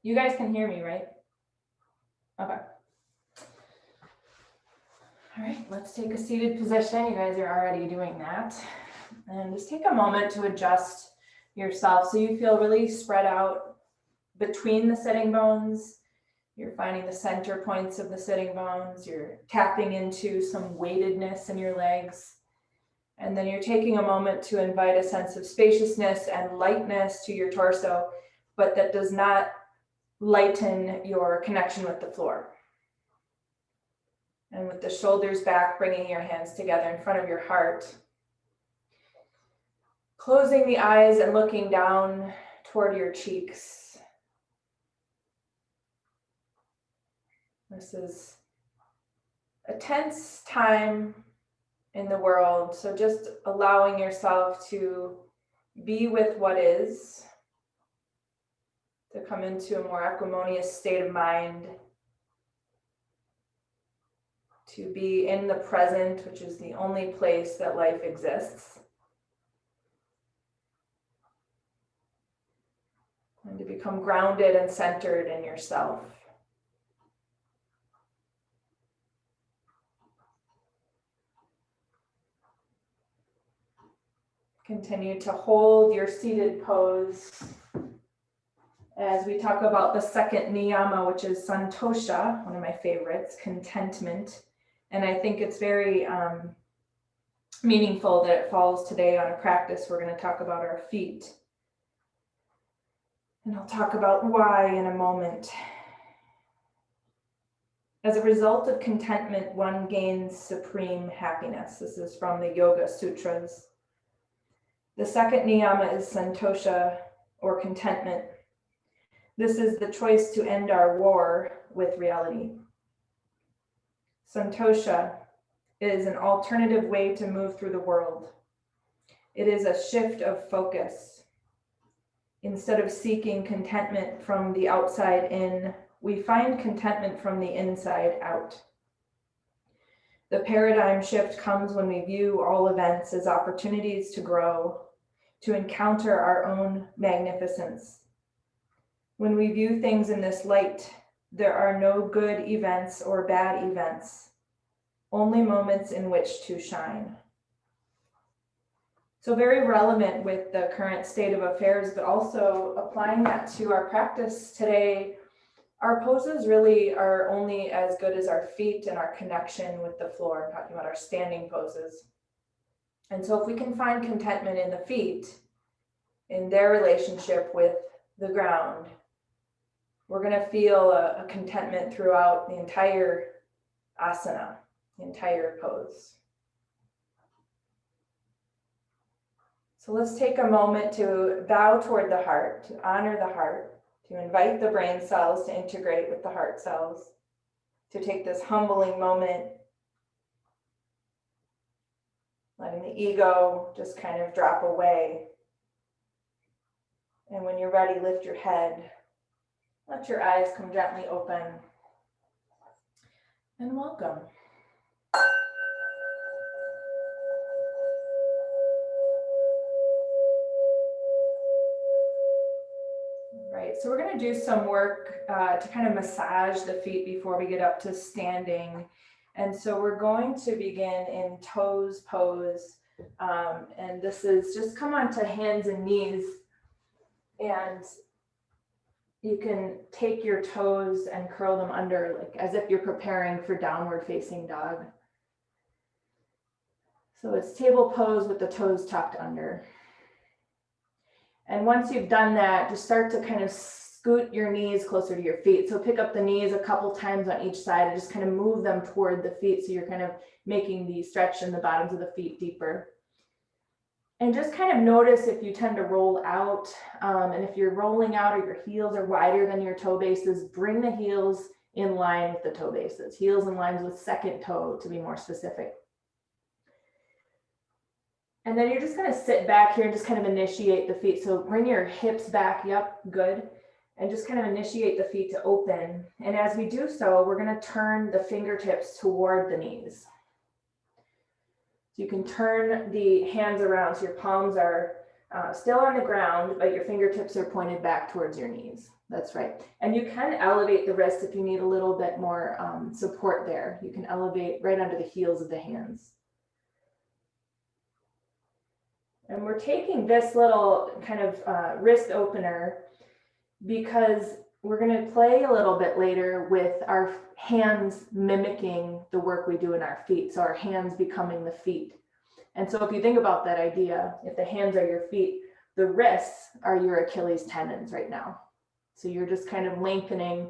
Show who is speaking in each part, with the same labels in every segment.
Speaker 1: You guys can hear me, right? Okay. All right, let's take a seated position. You guys are already doing that. And just take a moment to adjust yourself so you feel really spread out between the sitting bones. You're finding the center points of the sitting bones. You're tapping into some weightedness in your legs. And then you're taking a moment to invite a sense of spaciousness and lightness to your torso, but that does not lighten your connection with the floor. And with the shoulders back, bringing your hands together in front of your heart. Closing the eyes and looking down toward your cheeks. This is a tense time in the world, so just allowing yourself to be with what is, to come into a more equanimous state of mind, to be in the present, which is the only place that life exists, and to become grounded and centered in yourself. Continue to hold your seated pose as we talk about the second niyama, which is santosha, one of my favorites, contentment. And I think it's very meaningful that it falls today on a practice. We're going to talk about our feet. And I'll talk about why in a moment. As a result of contentment, one gains supreme happiness. This is from the Yoga Sutras. The second niyama is santosha, or contentment. This is the choice to end our war with reality. Santosha is an alternative way to move through the world. It is a shift of focus. Instead of seeking contentment from the outside in, we find contentment from the inside out. The paradigm shift comes when we view all events as opportunities to grow, to encounter our own magnificence. When we view things in this light, there are no good events or bad events, only moments in which to shine. So very relevant with the current state of affairs, but also applying that to our practice today. Our poses really are only as good as our feet and our connection with the floor. I'm talking about our standing poses. And so if we can find contentment in the feet, in their relationship with the ground, we're going to feel a contentment throughout the entire asana, the entire pose. So let's take a moment to bow toward the heart, to honor the heart, to invite the brain cells to integrate with the heart cells, to take this humbling moment, letting the ego just kind of drop away. And when you're ready, lift your head. Let your eyes come gently open. And welcome. All right, so we're going to do some work to kind of massage the feet before we get up to standing. And so we're going to begin in toes pose. And this is just come onto hands and knees. And you can take your toes and curl them under, like as if you're preparing for downward facing dog. So it's table pose with the toes tucked under. And once you've done that, just start to kind of scoot your knees closer to your feet. So pick up the knees a couple times on each side and just kind of move them toward the feet. So you're kind of making the stretch in the bottoms of the feet deeper. And just kind of notice if you tend to roll out, and if you're rolling out or your heels are wider than your toe bases, bring the heels in line with the toe bases. Heels in line with second toe, to be more specific. And then you're just going to sit back here and just kind of initiate the feet. So bring your hips back, yep, good. And just kind of initiate the feet to open. And as we do so, we're going to turn the fingertips toward the knees. So you can turn the hands around so your palms are still on the ground, but your fingertips are pointed back towards your knees. That's right. And you can elevate the wrist if you need a little bit more support there. You can elevate right under the heels of the hands. And we're taking this little kind of wrist opener because we're going to play a little bit later with our hands mimicking the work we do in our feet. So our hands becoming the feet. And so if you think about that idea, if the hands are your feet, the wrists are your Achilles tendons right now. So you're just kind of lengthening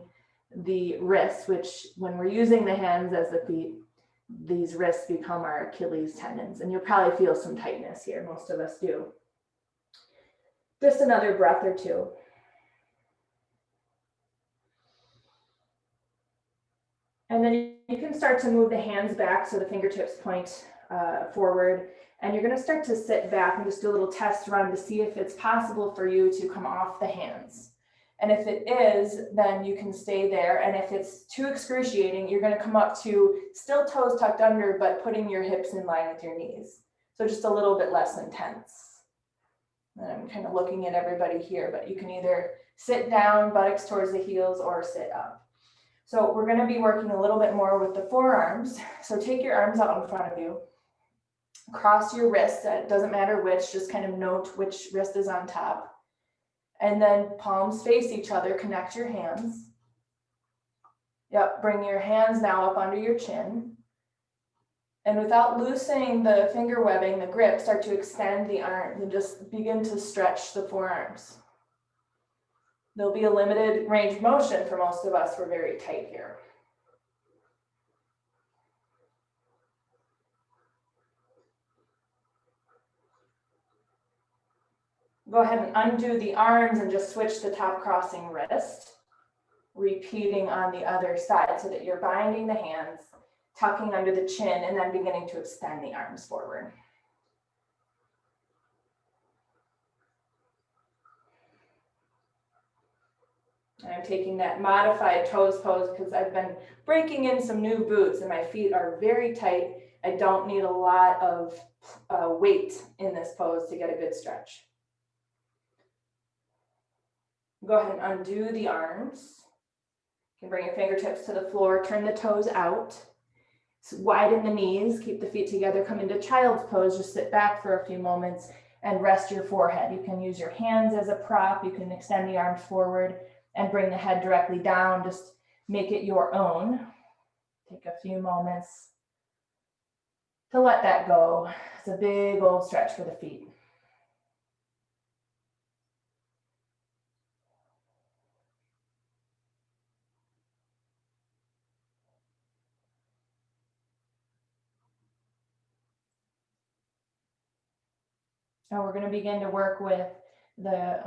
Speaker 1: the wrists, which when we're using the hands as the feet, these wrists become our Achilles tendons. And you'll probably feel some tightness here. Most of us do. Just another breath or two. And then you can start to move the hands back so the fingertips point forward. And you're going to start to sit back and just do a little test run to see if it's possible for you to come off the hands. And if it is, then you can stay there. And if it's too excruciating, you're going to come up to still toes tucked under, but putting your hips in line with your knees. So just a little bit less intense. And I'm kind of looking at everybody here, but you can either sit down, buttocks towards the heels, or sit up. So we're going to be working a little bit more with the forearms. So take your arms out in front of you. Cross your wrists. It doesn't matter which, just kind of note which wrist is on top. And then palms face each other, connect your hands. Yep, bring your hands now up under your chin. And without loosening the finger webbing, the grip, start to extend the arms and just begin to stretch the forearms. There'll be a limited range of motion for most of us. We're very tight here. Go ahead and undo the arms and just switch the top crossing wrist, repeating on the other side so that you're binding the hands, tucking under the chin, and then beginning to extend the arms forward. And I'm taking that modified toes pose because I've been breaking in some new boots and my feet are very tight. I don't need a lot of weight in this pose to get a good stretch. Go ahead and undo the arms. You can bring your fingertips to the floor, turn the toes out. So widen the knees, keep the feet together, come into child's pose, just sit back for a few moments and rest your forehead. You can use your hands as a prop, you can extend the arms forward and bring the head directly down, just make it your own. Take a few moments to let that go. It's a big old stretch for the feet. Now we're going to begin to work with the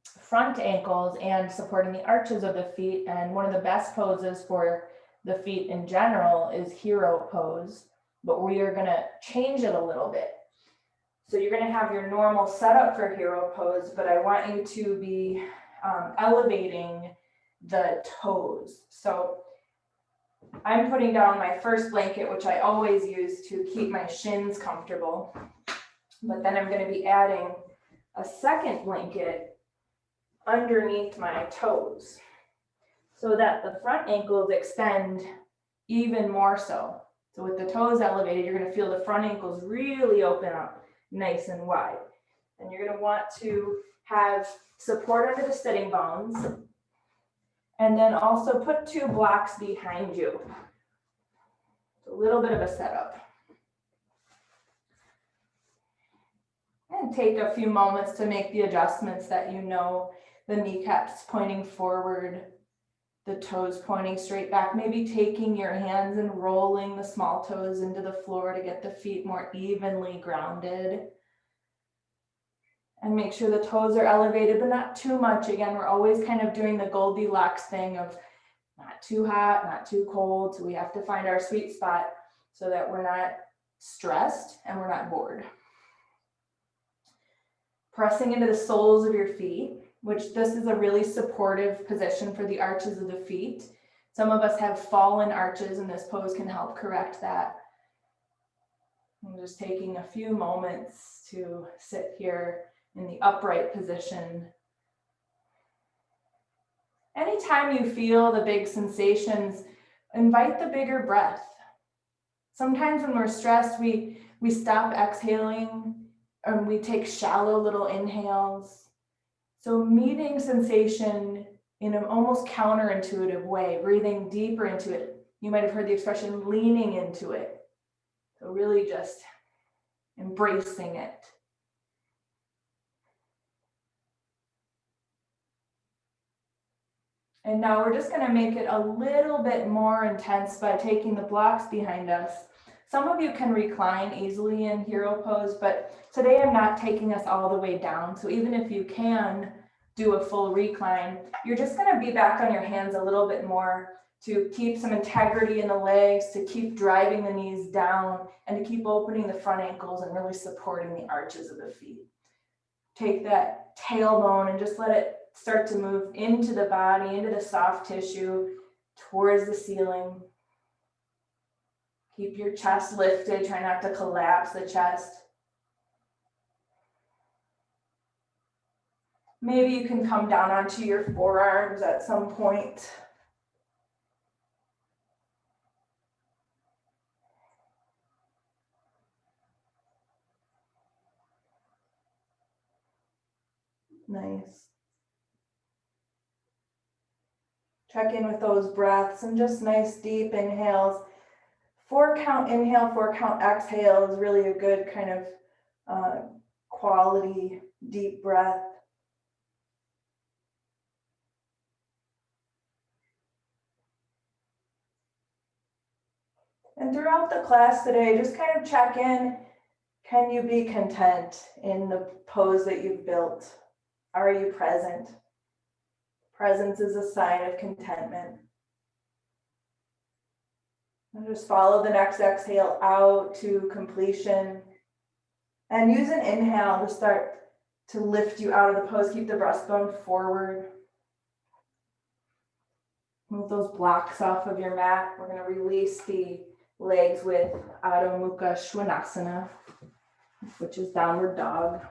Speaker 1: front ankles and supporting the arches of the feet. And one of the best poses for the feet in general is hero pose, but we are going to change it a little bit. So you're going to have your normal setup for hero pose, but I want you to be elevating the toes. So I'm putting down my first blanket, which I always use to keep my shins comfortable. But then I'm going to be adding a second blanket underneath my toes so that the front ankles extend even more so. So with the toes elevated, you're going to feel the front ankles really open up nice and wide. And you're going to want to have support under the sitting bones and then also put two blocks behind you. A little bit of a setup. And take a few moments to make the adjustments that you know, the kneecaps pointing forward, the toes pointing straight back, maybe taking your hands and rolling the small toes into the floor to get the feet more evenly grounded. And make sure the toes are elevated, but not too much. Again, we're always kind of doing the Goldilocks thing of not too hot, not too cold. So we have to find our sweet spot so that we're not stressed and we're not bored. Pressing into the soles of your feet, which this is a really supportive position for the arches of the feet. Some of us have fallen arches and this pose can help correct that. I'm just taking a few moments to sit here in the upright position. Anytime you feel the big sensations, invite the bigger breath. Sometimes when we're stressed, we stop exhaling and we take shallow little inhales. So meeting sensation in an almost counterintuitive way, breathing deeper into it. You might have heard the expression leaning into it. So really just embracing it. And now we're just going to make it a little bit more intense by taking the blocks behind us. Some of you can recline easily in hero pose, but today I'm not taking us all the way down. So even if you can do a full recline, you're just going to be back on your hands a little bit more to keep some integrity in the legs, to keep driving the knees down, and to keep opening the front ankles and really supporting the arches of the feet. Take that tailbone and just let it start to move into the body, into the soft tissue, towards the ceiling. Keep your chest lifted, try not to collapse the chest. Maybe you can come down onto your forearms at some point. Nice. Check in with those breaths and just nice deep inhales. 4 count inhale, 4 count exhale is really a good kind of quality deep breath. And throughout the class today, just kind of check in. Can you be content in the pose that you've built? Are you present? Presence is a sign of contentment. And just follow the next exhale out to completion. And use an inhale to start to lift you out of the pose. Keep the breastbone forward. Move those blocks off of your mat. We're going to release the legs with Adho Mukha Svanasana, which is downward dog.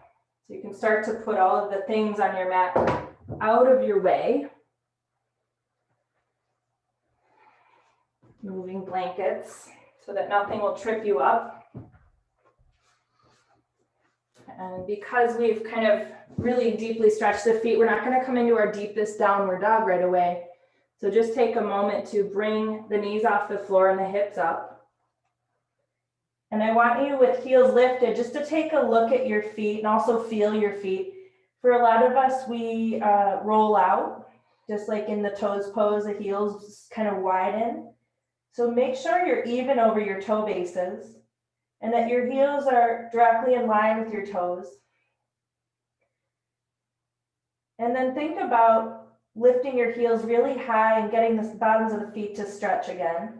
Speaker 1: So you can start to put all of the things on your mat out of your way. Moving blankets so that nothing will trip you up. And because we've kind of really deeply stretched the feet, we're not going to come into our deepest downward dog right away. So just take a moment to bring the knees off the floor and the hips up. And I want you, with heels lifted, just to take a look at your feet and also feel your feet. For a lot of us, we roll out, just like in the toes pose, the heels kind of widen. So make sure you're even over your toe bases and that your heels are directly in line with your toes. And then think about lifting your heels really high and getting the bottoms of the feet to stretch again.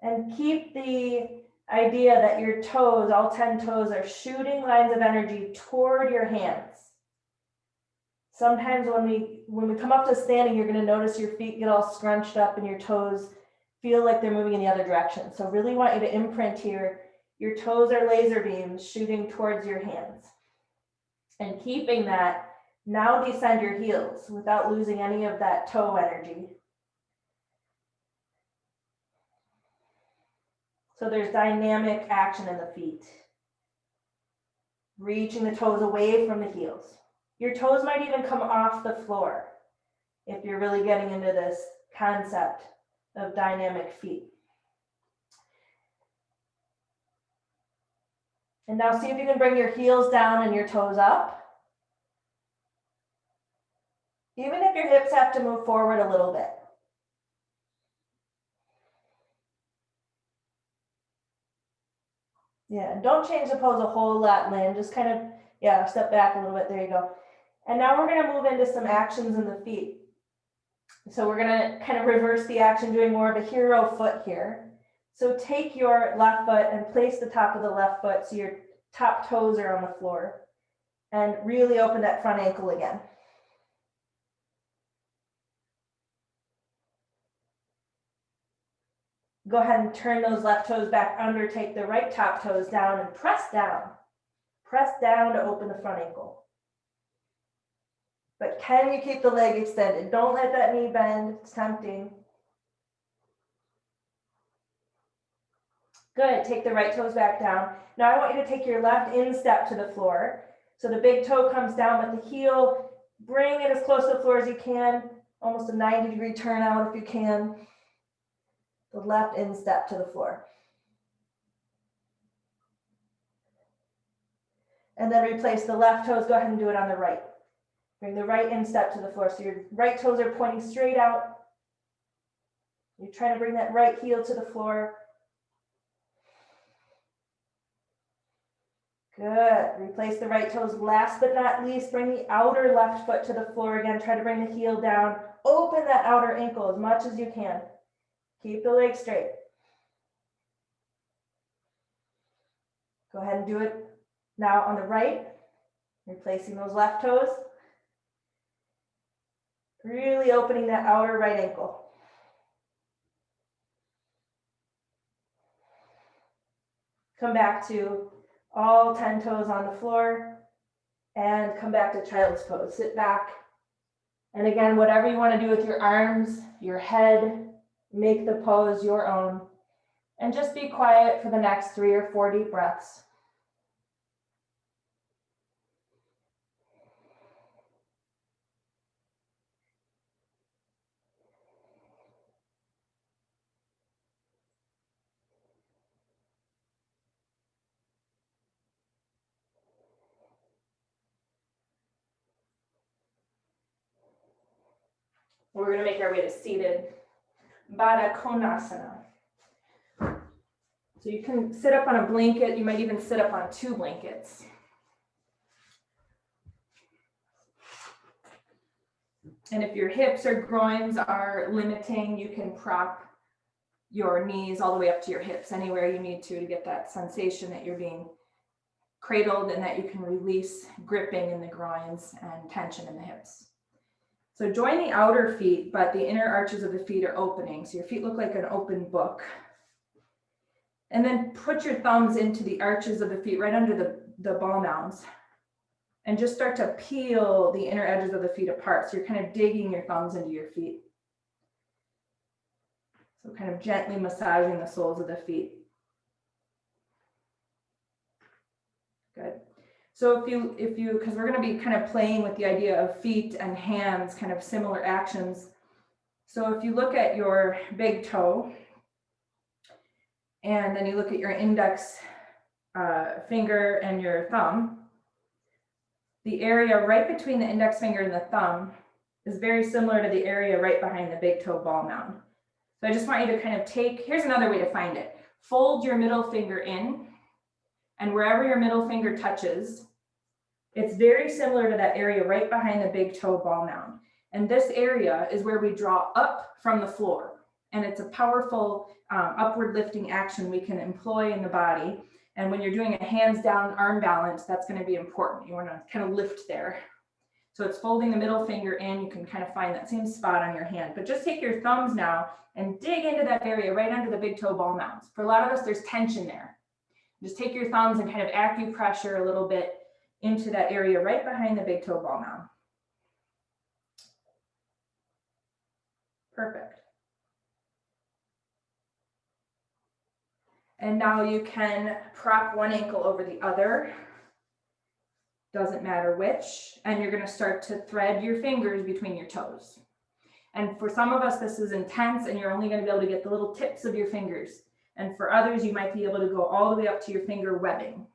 Speaker 1: And keep the idea that your toes, all 10 toes, are shooting lines of energy toward your hands. Sometimes when we come up to standing, you're going to notice your feet get all scrunched up and your toes feel like they're moving in the other direction. So really want you to imprint here. Your toes are laser beams shooting towards your hands. And keeping that, now descend your heels without losing any of that toe energy. So there's dynamic action in the feet. Reaching the toes away from the heels. Your toes might even come off the floor if you're really getting into this concept of dynamic feet. And now see if you can bring your heels down and your toes up. Even if your hips have to move forward a little bit. Yeah, and don't change the pose a whole lot, Lynn. Just kind of, step back a little bit. There you go. And now we're going to move into some actions in the feet. So we're going to kind of reverse the action, doing more of a hero foot here. So take your left foot and place the top of the left foot so your top toes are on the floor. And really open that front ankle again. Go ahead and turn those left toes back under, take the right top toes down and press down. Press down to open the front ankle. But can you keep the leg extended? Don't let that knee bend. It's tempting. Good. Take the right toes back down. Now I want you to take your left instep to the floor. So the big toe comes down, but the heel, bring it as close to the floor as you can. Almost a 90-degree turn out if you can. The left instep to the floor. And then replace the left toes. Go ahead and do it on the right. Bring the right instep to the floor. So your right toes are pointing straight out. You're trying to bring that right heel to the floor. Good. Replace the right toes. Last but not least, bring the outer left foot to the floor again. Try to bring the heel down. Open that outer ankle as much as you can. Keep the leg straight. Go ahead and do it now on the right. Replacing those left toes. Really opening that outer right ankle. Come back to all 10 toes on the floor and come back to child's pose. Sit back. And again, whatever you want to do with your arms, your head, make the pose your own. And just be quiet for the next 3 or 4 deep breaths. We're going to make our way to seated Baddha Konasana. So you can sit up on a blanket. You might even sit up on 2 blankets. And if your hips or groins are limiting, you can prop your knees all the way up to your hips, anywhere you need to get that sensation that you're being cradled and that you can release gripping in the groins and tension in the hips. So join the outer feet, but the inner arches of the feet are opening. So your feet look like an open book. And then put your thumbs into the arches of the feet right under the ball mounds. And just start to peel the inner edges of the feet apart. So you're kind of digging your thumbs into your feet. So kind of gently massaging the soles of the feet. Good. So if you, because we're going to be kind of playing with the idea of feet and hands, kind of similar actions. So if you look at your big toe, and then you look at your index finger and your thumb, the area right between the index finger and the thumb is very similar to the area right behind the big toe ball mound. So I just want you to kind of here's another way to find it. Fold your middle finger in, and wherever your middle finger touches, it's very similar to that area right behind the big toe ball mound. And this area is where we draw up from the floor. And it's a powerful upward lifting action we can employ in the body. And when you're doing a hands down arm balance, that's going to be important. You want to kind of lift there. So it's folding the middle finger in. You can kind of find that same spot on your hand. But just take your thumbs now and dig into that area right under the big toe ball mounds. For a lot of us, there's tension there. Just take your thumbs and kind of acupressure a little bit into that area right behind the big toe ball mound. Perfect. And now you can prop one ankle over the other. Doesn't matter which. And you're going to start to thread your fingers between your toes. And for some of us, this is intense and you're only going to be able to get the little tips of your fingers. And for others, you might be able to go all the way up to your finger webbing.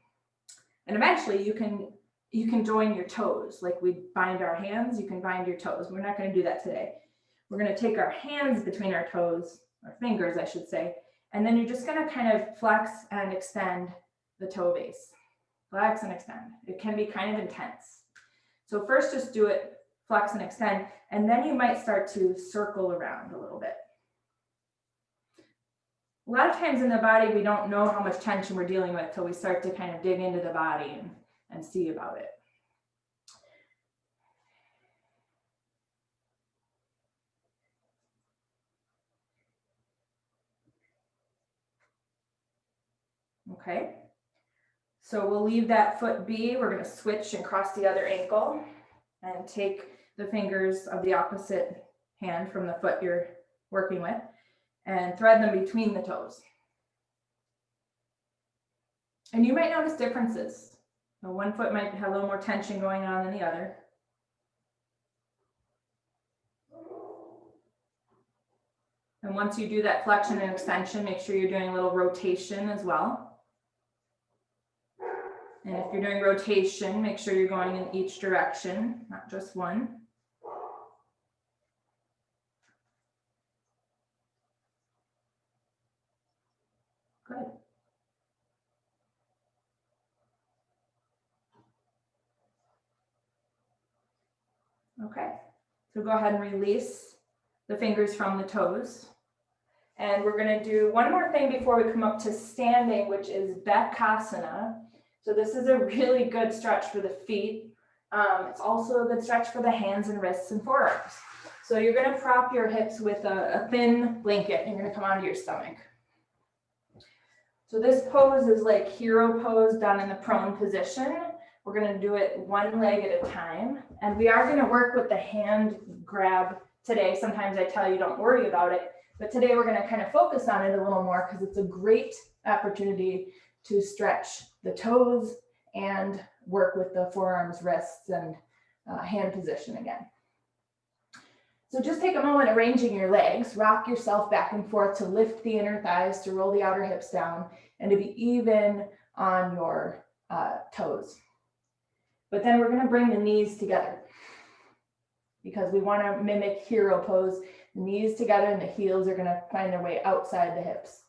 Speaker 1: And eventually you can join your toes. Like we bind our hands, you can bind your toes. We're not going to do that today. We're going to take our hands between our toes, our fingers, I should say. And then you're just going to kind of flex and extend the toe base. Flex and extend. It can be kind of intense. So first just do it, flex and extend, and then you might start to circle around a little bit. A lot of times in the body, we don't know how much tension we're dealing with till we start to kind of dig into the body and see about it. Okay, so we'll leave that foot be. We're going to switch and cross the other ankle and take the fingers of the opposite hand from the foot you're working with and thread them between the toes. And you might notice differences. So one foot might have a little more tension going on than the other. And once you do that flexion and extension, make sure you're doing a little rotation as well. And if you're doing rotation, make sure you're going in each direction, not just one. Good. Okay, so go ahead and release the fingers from the toes. And we're going to do one more thing before we come up to standing, which is Bakasana. So this is a really good stretch for the feet. It's also a good stretch for the hands and wrists and forearms. So you're going to prop your hips with a thin blanket. And you're going to come onto your stomach. So this pose is like hero pose done in the prone position. We're going to do it one leg at a time. And we are going to work with the hand grab today. Sometimes I tell you don't worry about it. But today we're going to kind of focus on it a little more because it's a great opportunity to stretch the toes and work with the forearms, wrists, and hand position again. So just take a moment arranging your legs, rock yourself back and forth to lift the inner thighs, to roll the outer hips down, and to be even on your toes. But then we're going to bring the knees together because we want to mimic hero pose. The knees together and the heels are going to find their way outside the hips.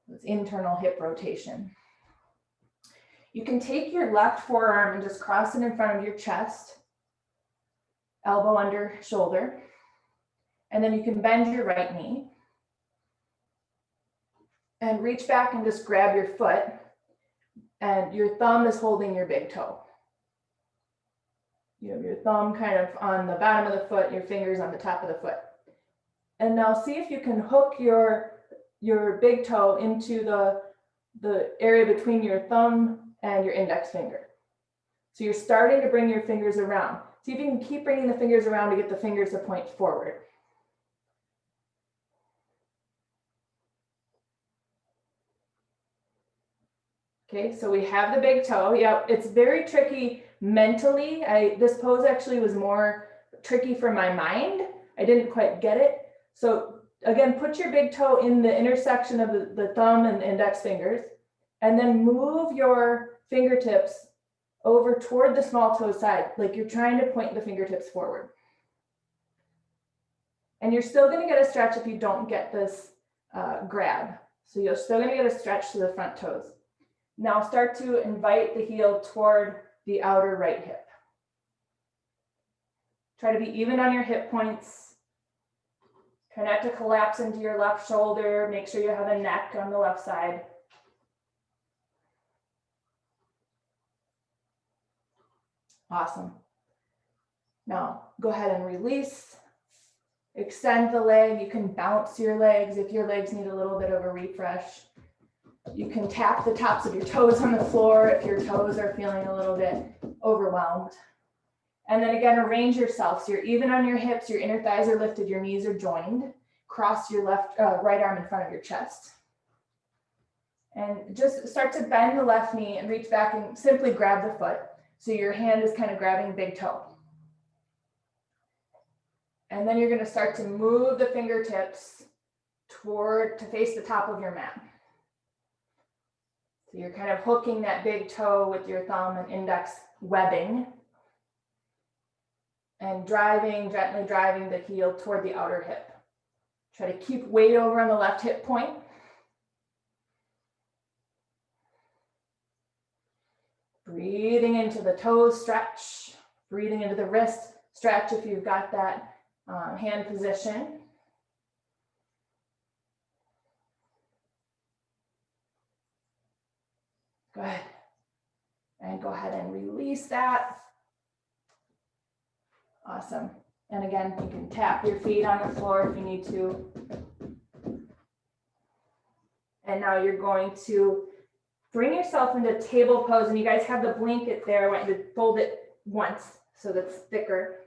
Speaker 1: It's internal hip rotation. You can take your left forearm and just cross it in front of your chest, elbow under shoulder, and then you can bend your right knee and reach back and just grab your foot, and your thumb is holding your big toe. You have your thumb kind of on the bottom of the foot, your fingers on the top of the foot. And now see if you can hook your big toe into the area between your thumb and your index finger. So you're starting to bring your fingers around. See if you can keep bringing the fingers around to get the fingers to point forward. Okay, so we have the big toe. Yep, it's very tricky mentally. This pose actually was more tricky for my mind. I didn't quite get it. So again, put your big toe in the intersection of the thumb and index fingers, and then move your fingertips over toward the small toe side, like you're trying to point the fingertips forward. And you're still going to get a stretch if you don't get this grab. So you're still going to get a stretch to the front toes. Now start to invite the heel toward the outer right hip. Try to be even on your hip points. Try not to collapse into your left shoulder. Make sure you have a neck on the left side. Awesome. Now go ahead and release. Extend the leg. You can bounce your legs if your legs need a little bit of a refresh. You can tap the tops of your toes on the floor if your toes are feeling a little bit overwhelmed. And then again, arrange yourself. So you're even on your hips, your inner thighs are lifted, your knees are joined. Cross your right arm in front of your chest. And just start to bend the left knee and reach back and simply grab the foot. So your hand is kind of grabbing big toe. And then you're going to start to move the fingertips to face the top of your mat. So you're kind of hooking that big toe with your thumb and index webbing and gently driving the heel toward the outer hip. Try to keep weight over on the left hip point. Breathing into the toes, stretch. Breathing into the wrist, stretch if you've got that hand position. Good. And go ahead and release that. Awesome. And again, you can tap your feet on the floor if you need to. And now you're going to bring yourself into table pose. And you guys have the blanket there. I want you to fold it once so that's thicker.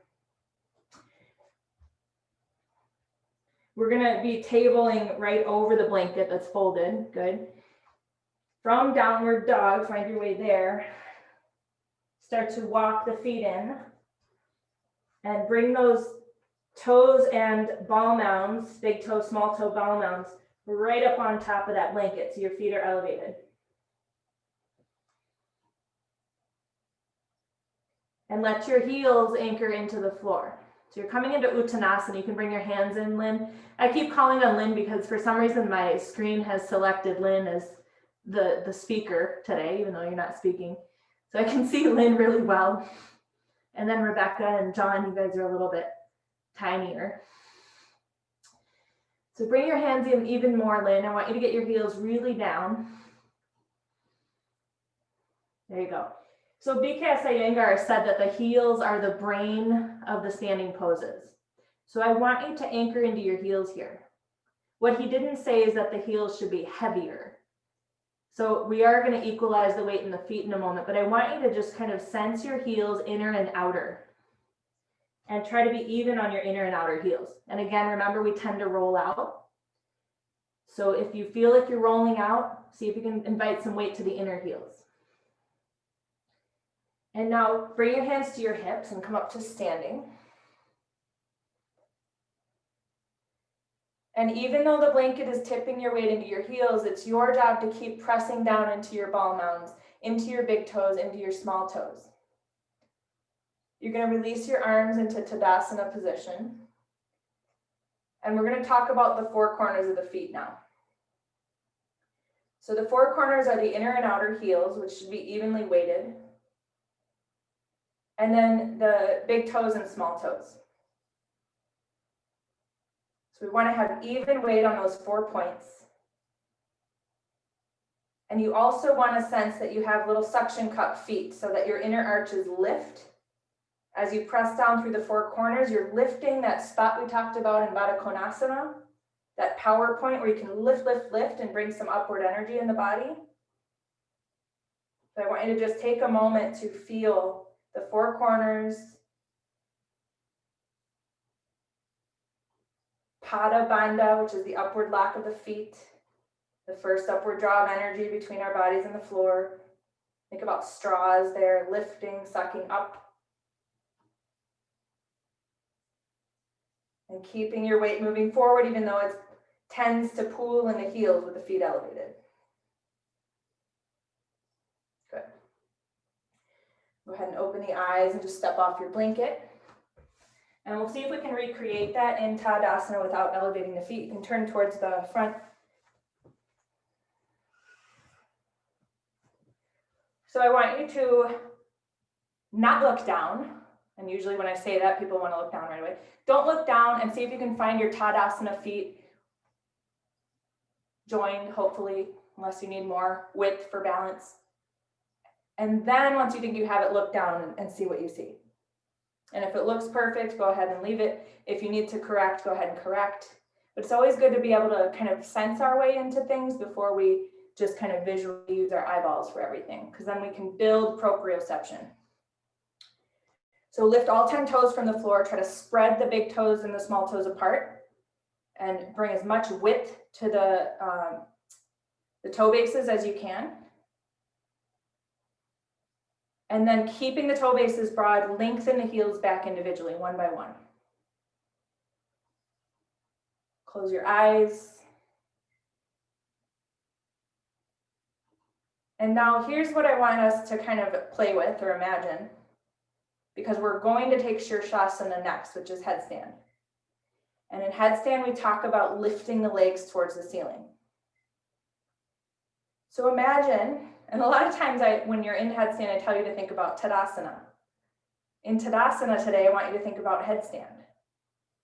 Speaker 1: We're gonna be tabling right over the blanket that's folded, good. From downward dog, find your way there. Start to walk the feet in and bring those toes and ball mounds, big toe, small toe ball mounds, right up on top of that blanket so your feet are elevated. And let your heels anchor into the floor. So you're coming into Uttanasana. You can bring your hands in, Lynn. I keep calling on Lynn because for some reason my screen has selected Lynn as the speaker today, even though you're not speaking. So I can see Lynn really well. And then Rebecca and John, you guys are a little bit tinier. So bring your hands in even more, Lynn. I want you to get your heels really down. There you go. So BKS Iyengar said that the heels are the brain of the standing poses. So I want you to anchor into your heels here. What he didn't say is that the heels should be heavier. So we are going to equalize the weight in the feet in a moment, but I want you to just kind of sense your heels inner and outer and try to be even on your inner and outer heels. And again, remember we tend to roll out. So if you feel like you're rolling out, see if you can invite some weight to the inner heels. And now bring your hands to your hips and come up to standing. And even though the blanket is tipping your weight into your heels, it's your job to keep pressing down into your ball mounds, into your big toes, into your small toes. You're going to release your arms into Tadasana position. And we're going to talk about the four corners of the feet now. So the four corners are the inner and outer heels, which should be evenly weighted. And then the big toes and small toes. So we want to have even weight on those 4 points. And you also want to sense that you have little suction cup feet so that your inner arches lift. As you press down through the four corners, you're lifting that spot we talked about in Baddha Konasana, that power point where you can lift, lift, lift and bring some upward energy in the body. So I want you to just take a moment to feel the four corners, Pada Bandha, which is the upward lock of the feet, the first upward draw of energy between our bodies and the floor. Think about straws there, lifting, sucking up. And keeping your weight moving forward, even though it tends to pool in the heels with the feet elevated. Good. Go ahead and open the eyes and just step off your blanket. And we'll see if we can recreate that in Tadasana without elevating the feet. You can turn towards the front. So I want you to not look down. And usually when I say that, people want to look down right away. Don't look down, and see if you can find your Tadasana feet joined, hopefully, unless you need more width for balance. And then once you think you have it, look down and see what you see. And if it looks perfect, go ahead and leave it. If you need to correct, go ahead and correct. But it's always good to be able to kind of sense our way into things before we just kind of visually use our eyeballs for everything, because then we can build proprioception. So lift all 10 toes from the floor. Try to spread the big toes and the small toes apart and bring as much width to the toe bases as you can. And then keeping the toe bases broad, lengthen the heels back individually, one by one. Close your eyes. And now here's what I want us to kind of play with or imagine, because we're going to take Shirshasana next, which is headstand. And in headstand, we talk about lifting the legs towards the ceiling. So imagine, and a lot of times when you're in headstand, I tell you to think about Tadasana. In Tadasana today, I want you to think about headstand.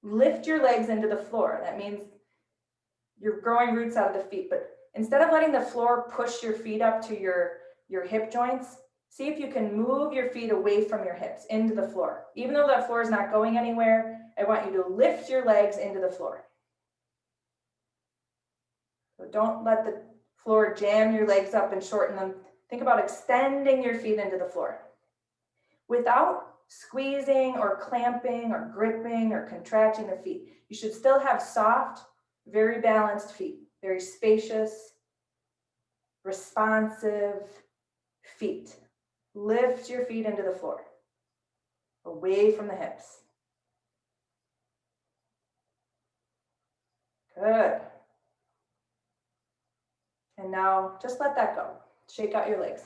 Speaker 1: Lift your legs into the floor. That means you're growing roots out of the feet, but instead of letting the floor push your feet up to your hip joints, see if you can move your feet away from your hips into the floor. Even though that floor is not going anywhere, I want you to lift your legs into the floor. So don't let the floor jam your legs up and shorten them. Think about extending your feet into the floor without squeezing or clamping or gripping or contracting their feet. You should still have soft, very balanced feet, very spacious, responsive feet. Lift your feet into the floor, away from the hips. Good. And now just let that go. Shake out your legs.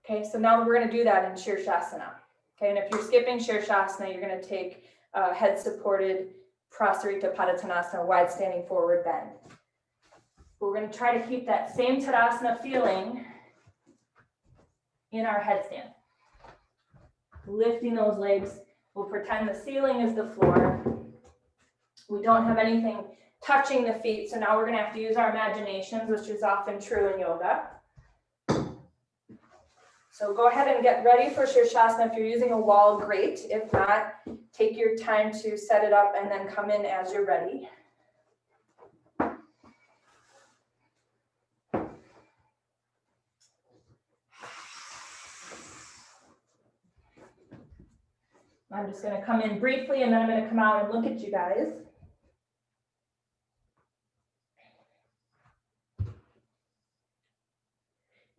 Speaker 1: Okay, so now we're going to do that in Shirshasana. Okay, and if you're skipping Shirshasana, you're going to take head supported Prasarita Padottanasana, wide standing forward bend. But we're going to try to keep that same Tadasana feeling in our headstand. Lifting those legs. We'll pretend the ceiling is the floor. We don't have anything touching the feet, so now we're going to have to use our imaginations, which is often true in yoga. So go ahead and get ready for Shirshasana. If you're using a wall, great. If not, take your time to set it up and then come in as you're ready. I'm just going to come in briefly and then I'm going to come out and look at you guys.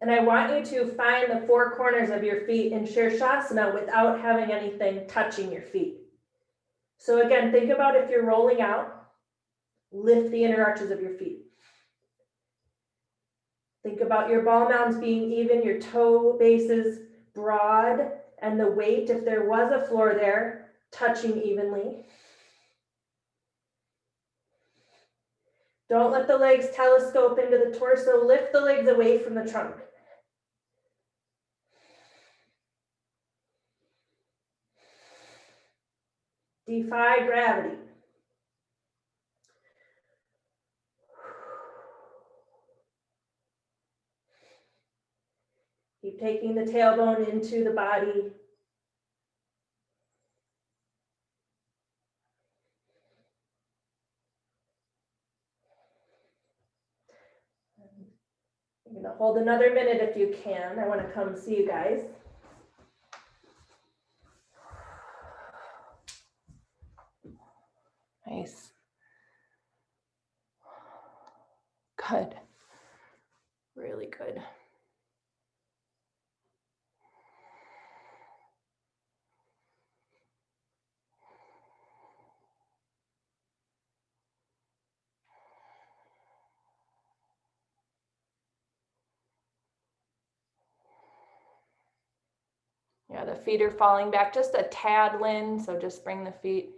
Speaker 1: And I want you to find the four corners of your feet in Shirshasana without having anything touching your feet. So again, think about if you're rolling out, lift the inner arches of your feet. Think about your ball mounds being even, your toe bases broad, and the weight, if there was a floor there, touching evenly. Don't let the legs telescope into the torso. Lift the legs away from the trunk. Defy gravity. Keep taking the tailbone into the body. You're going to hold another minute if you can. I want to come see you guys. Nice. Good. Really good. Yeah, the feet are falling back just a tad, Lynn. So just bring the feet.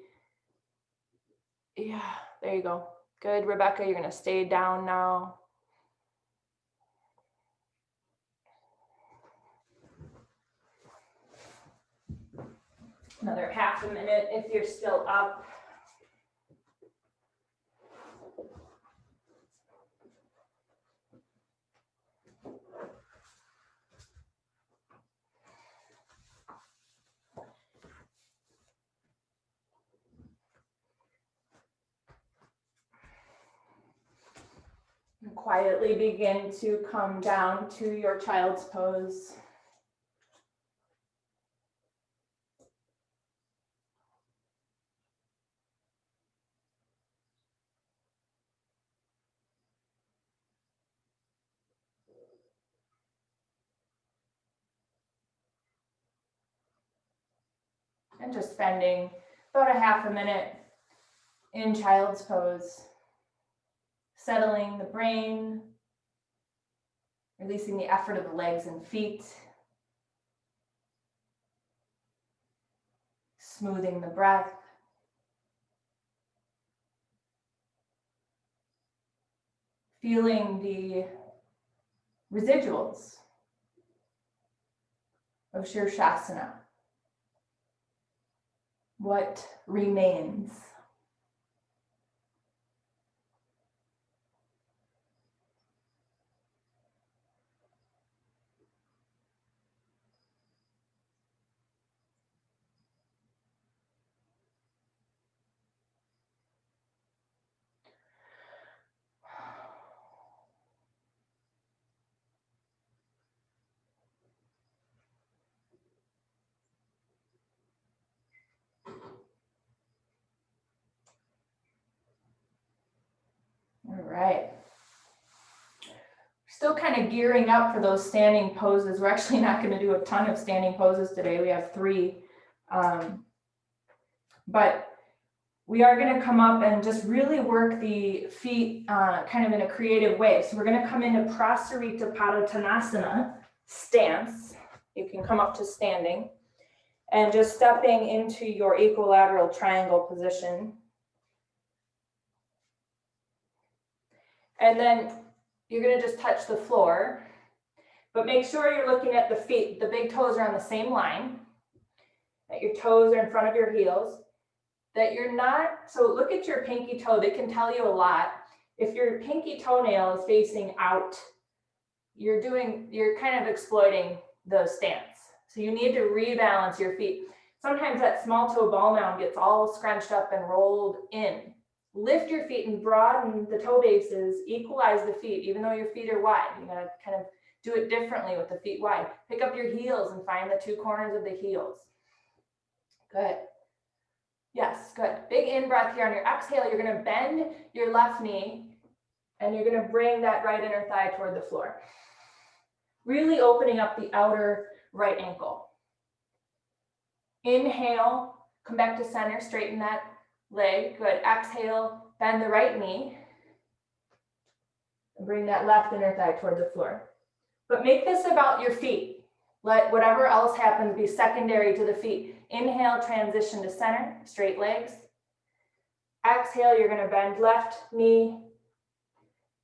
Speaker 1: Yeah, there you go. Good, Rebecca. You're going to stay down now. Another half a minute if you're still up. And quietly begin to come down to your child's pose. And just spending about a half a minute in child's pose, settling the brain, releasing the effort of the legs and feet, smoothing the breath, feeling the residuals of Shirshasana. What remains? Still kind of gearing up for those standing poses. We're actually not going to do a ton of standing poses today. We have 3. But we are going to come up and just really work the feet kind of in a creative way. So we're going to come into Prasarita Padottanasana stance. You can come up to standing and just stepping into your equilateral triangle position. And then you're going to just touch the floor, but make sure you're looking at the feet. The big toes are on the same line, that your toes are in front of your heels, that you're not, so look at your pinky toe. They can tell you a lot. If your pinky toenail is facing out, you're kind of exploiting the stance. So you need to rebalance your feet. Sometimes that small toe ball mound gets all scrunched up and rolled in. Lift your feet and broaden the toe bases, equalize the feet, even though your feet are wide. You're gonna kind of do it differently with the feet wide. Pick up your heels and find the 2 corners of the heels. Good. Yes, good. Big in-breath here. On your exhale, you're gonna bend your left knee and you're gonna bring that right inner thigh toward the floor. Really opening up the outer right ankle. Inhale, come back to center, straighten that leg. Good. Exhale, bend the right knee. And bring that left inner thigh toward the floor. But make this about your feet. Let whatever else happens be secondary to the feet. Inhale, transition to center, straight legs. Exhale, you're going to bend left knee.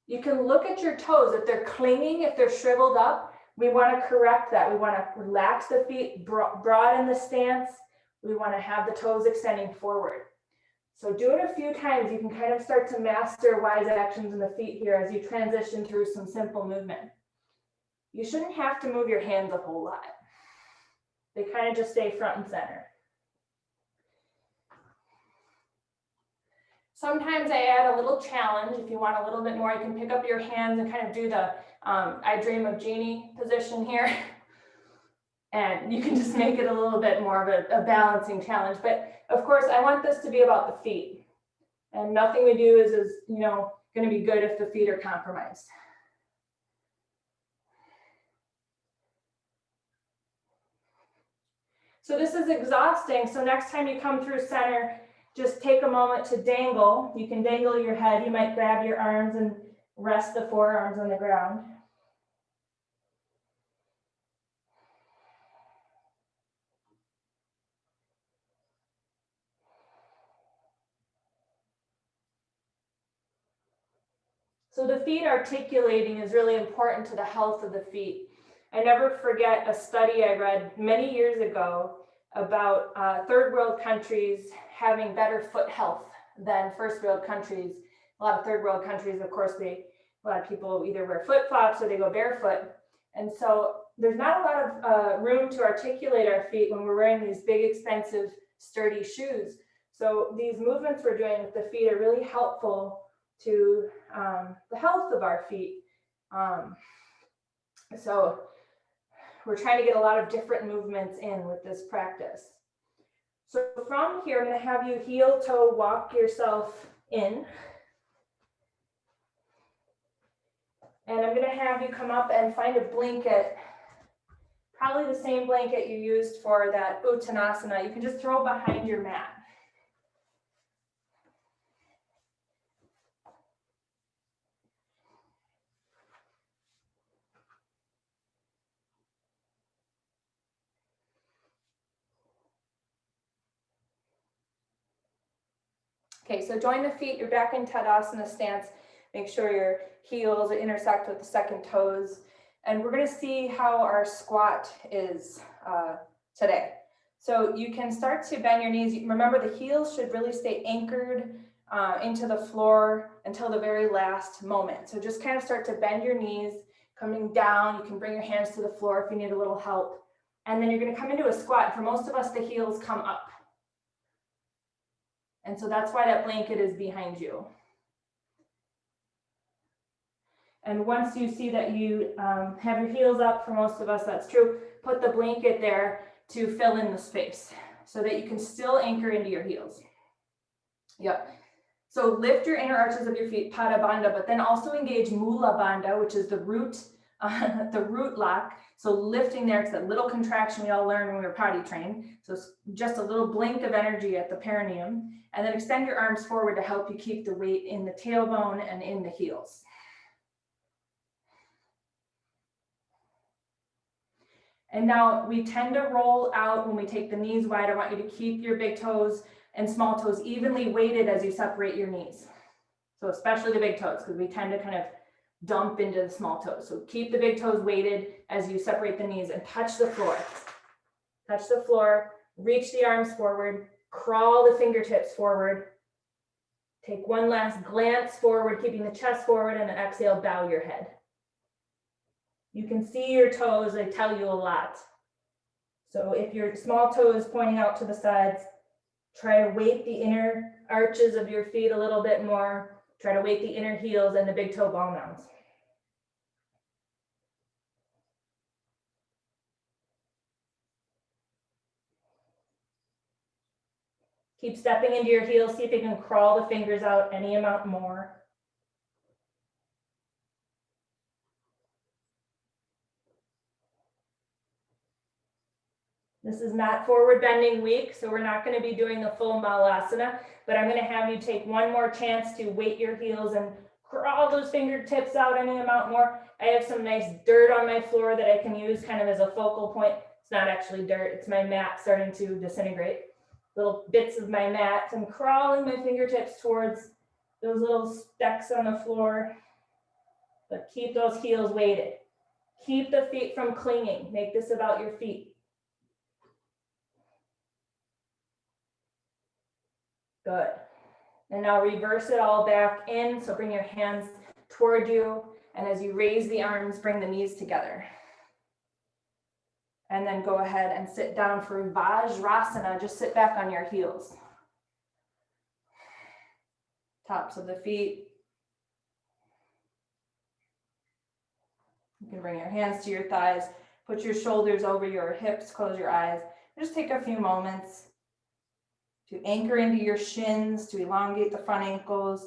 Speaker 1: You can look at your toes. If they're clinging, if they're shriveled up, we want to correct that. We want to relax the feet, broaden the stance. We want to have the toes extending forward. So do it a few times. You can kind of start to master wise actions in the feet here as you transition through some simple movement. You shouldn't have to move your hands a whole lot. They kind of just stay front and center. Sometimes I add a little challenge. If you want a little bit more, you can pick up your hands and kind of do the I Dream of Jeannie position here. And you can just make it a little bit more of a balancing challenge. But of course, I want this to be about the feet. And nothing we do is going to be good if the feet are compromised. So this is exhausting. So next time you come through center, just take a moment to dangle. You can dangle your head. You might grab your arms and rest the forearms on the ground. So the feet articulating is really important to the health of the feet. I never forget a study I read many years ago about third world countries having better foot health than first world countries. A lot of third world countries, of course, a lot of people either wear flip flops or they go barefoot. And so there's not a lot of room to articulate our feet when we're wearing these big, expensive, sturdy shoes. So these movements we're doing with the feet are really helpful to the health of our feet. So we're trying to get a lot of different movements in with this practice. So from here, I'm going to have you heel toe walk yourself in. And I'm going to have you come up and find a blanket, probably the same blanket you used for that Uttanasana. You can just throw behind your mat. Okay, so join the feet, you're back in Tadasana stance. Make sure your heels intersect with the second toes. And we're gonna see how our squat is today. So you can start to bend your knees. Remember, the heels should really stay anchored into the floor until the very last moment. So just kind of start to bend your knees, coming down. You can bring your hands to the floor if you need a little help. And then you're gonna come into a squat. For most of us, the heels come up. And so that's why that blanket is behind you. And once you see that you have your heels up, for most of us that's true, put the blanket there to fill in the space so that you can still anchor into your heels. Yep. So lift your inner arches of your feet, Pada Bandha, but then also engage Mula Bandha, which is the root lock. So lifting there, it's that little contraction we all learned when we were potty trained. So it's just a little blink of energy at the perineum. And then extend your arms forward to help you keep the weight in the tailbone and in the heels. And now we tend to roll out when we take the knees wide. I want you to keep your big toes and small toes evenly weighted as you separate your knees. So especially the big toes, because we tend to kind of dump into the small toes. So keep the big toes weighted as you separate the knees and touch the floor. Touch the floor, reach the arms forward, crawl the fingertips forward. Take one last glance forward, keeping the chest forward, and then exhale, bow your head. You can see your toes, they tell you a lot. So if your small toe is pointing out to the sides, try to weight the inner arches of your feet a little bit more. Try to weight the inner heels and the big toe ball mounds. Keep stepping into your heels. See if you can crawl the fingers out any amount more. This is not forward bending week, so we're not going to be doing the full malasana, but I'm going to have you take one more chance to weight your heels and crawl those fingertips out any amount more. I have some nice dirt on my floor that I can use kind of as a focal point. It's not actually dirt, it's my mat starting to disintegrate. Little bits of my mat. I'm crawling my fingertips towards those little specks on the floor, but keep those heels weighted. Keep the feet from clinging. Make this about your feet. Good. And now reverse it all back in. So bring your hands toward you. And as you raise the arms, bring the knees together. And then go ahead and sit down for Vajrasana. Just sit back on your heels. Tops of the feet. You can bring your hands to your thighs. Put your shoulders over your hips. Close your eyes. Just take a few moments to anchor into your shins, to elongate the front ankles,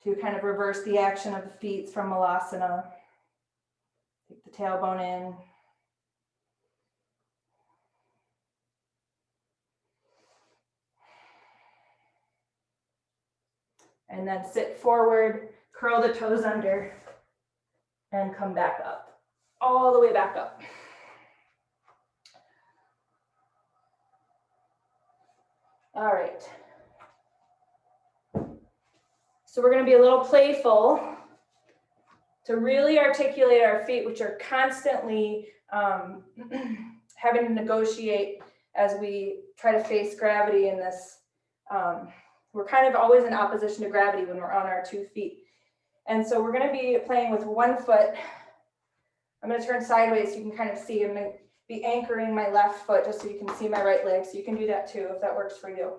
Speaker 1: to kind of reverse the action of the feet from Malasana. Take the tailbone in. And then sit forward, curl the toes under, and come back up. All the way back up. All right. So we're going to be a little playful to really articulate our feet, which are constantly having to negotiate as we try to face gravity in this. We're kind of always in opposition to gravity when we're on our 2 feet. And so we're going to be playing with one foot. I'm going to turn sideways so you can kind of see. I'm going to be anchoring my left foot just so you can see my right leg. So you can do that too if that works for you.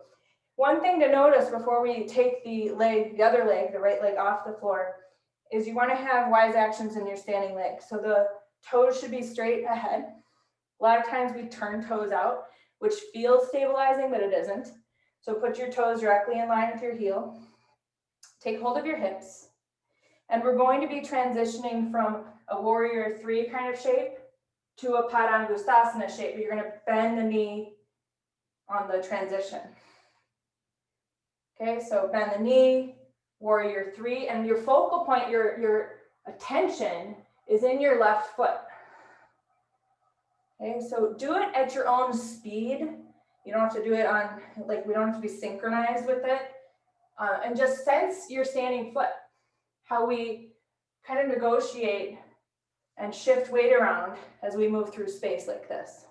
Speaker 1: One thing to notice before we take the other leg, the right leg off the floor, is you want to have wise actions in your standing leg. So the toes should be straight ahead. A lot of times we turn toes out, which feels stabilizing, but it isn't. So put your toes directly in line with your heel. Take hold of your hips. And we're going to be transitioning from a warrior 3 kind of shape to a Padangusthasana shape. You're going to bend the knee on the transition. Okay, so bend the knee, warrior 3, and your focal point, your attention is in your left foot. Okay, so do it at your own speed. You don't have to do it on, like, we don't have to be synchronized with it. And just sense your standing foot, how we kind of negotiate and shift weight around as we move through space like this.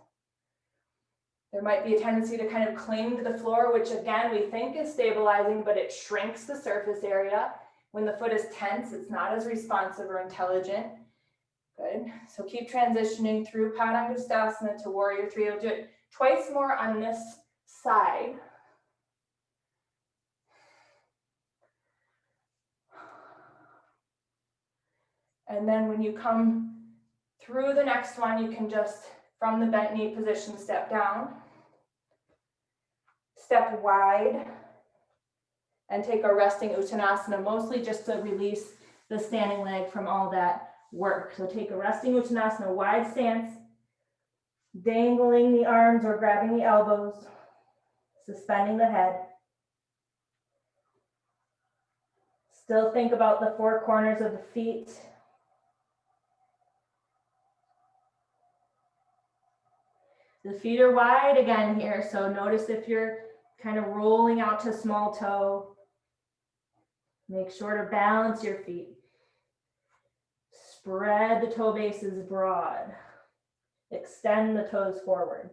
Speaker 1: There might be a tendency to kind of cling to the floor, which again, we think is stabilizing, but it shrinks the surface area. When the foot is tense, it's not as responsive or intelligent. Good. So keep transitioning through Padangusthasana to warrior 3. We'll do it twice more on this side. And then when you come through the next one, you can just, from the bent knee position, step down, step wide, and take a resting Uttanasana, mostly just to release the standing leg from all that work. So take a resting Uttanasana, wide stance, dangling the arms or grabbing the elbows, suspending the head. Still think about the four corners of the feet. The feet are wide again here, so notice if you're kind of rolling out to small toe. Make sure to balance your feet. Spread the toe bases broad. Extend the toes forward.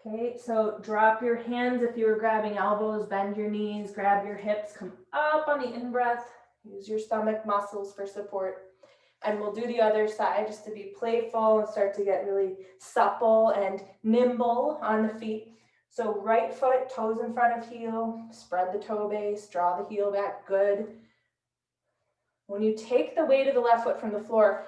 Speaker 1: Okay, so drop your hands if you were grabbing elbows, bend your knees, grab your hips, come up on the in-breath. Use your stomach muscles for support. And we'll do the other side just to be playful and start to get really supple and nimble on the feet. So right foot, toes in front of heel, spread the toe base, draw the heel back, good. When you take the weight of the left foot from the floor,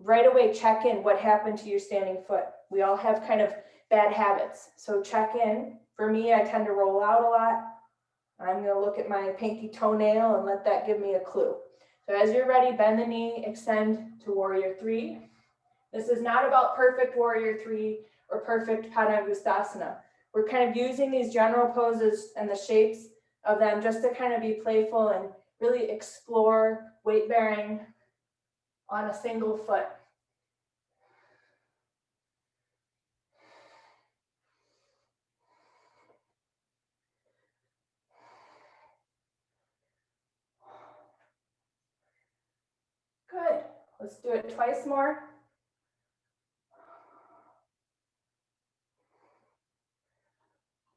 Speaker 1: right away check in what happened to your standing foot. We all have kind of bad habits. So check in. For me, I tend to roll out a lot. I'm going to look at my pinky toenail and let that give me a clue. So as you're ready, bend the knee, extend to warrior three. This is not about perfect warrior three or perfect Padangusthasana. We're kind of using these general poses and the shapes of them just to kind of be playful and really explore weight bearing on a single foot. Good. Let's do it twice more.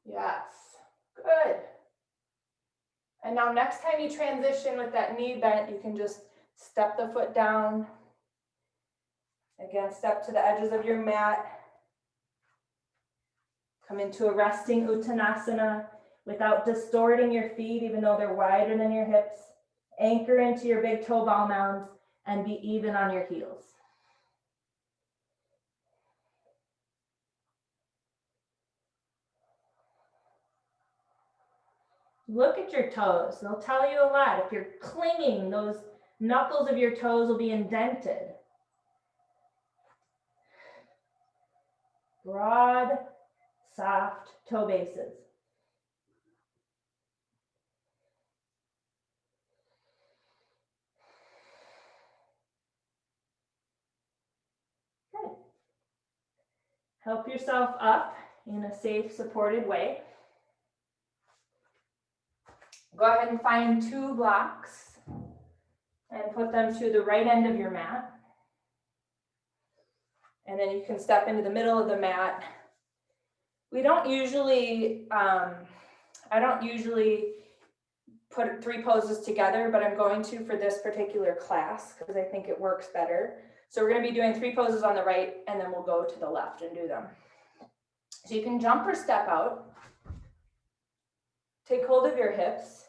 Speaker 1: Yes. Good. And now next time you transition with that knee bent, you can just step the foot down. Again, step to the edges of your mat. Come into a resting Uttanasana without distorting your feet, even though they're wider than your hips. Anchor into your big toe ball mounds and be even on your heels. Look at your toes. They'll tell you a lot. If you're clinging, those knuckles of your toes will be indented. Broad, soft toe bases. Good. Help yourself up in a safe, supported way. Go ahead and find two blocks and put them to the right end of your mat. And then you can step into the middle of the mat. We don't usually, I don't usually put three poses together, but I'm going to for this particular class because I think it works better. So we're going to be doing three poses on the right, and then we'll go to the left and do them. So you can jump or step out. Take hold of your hips.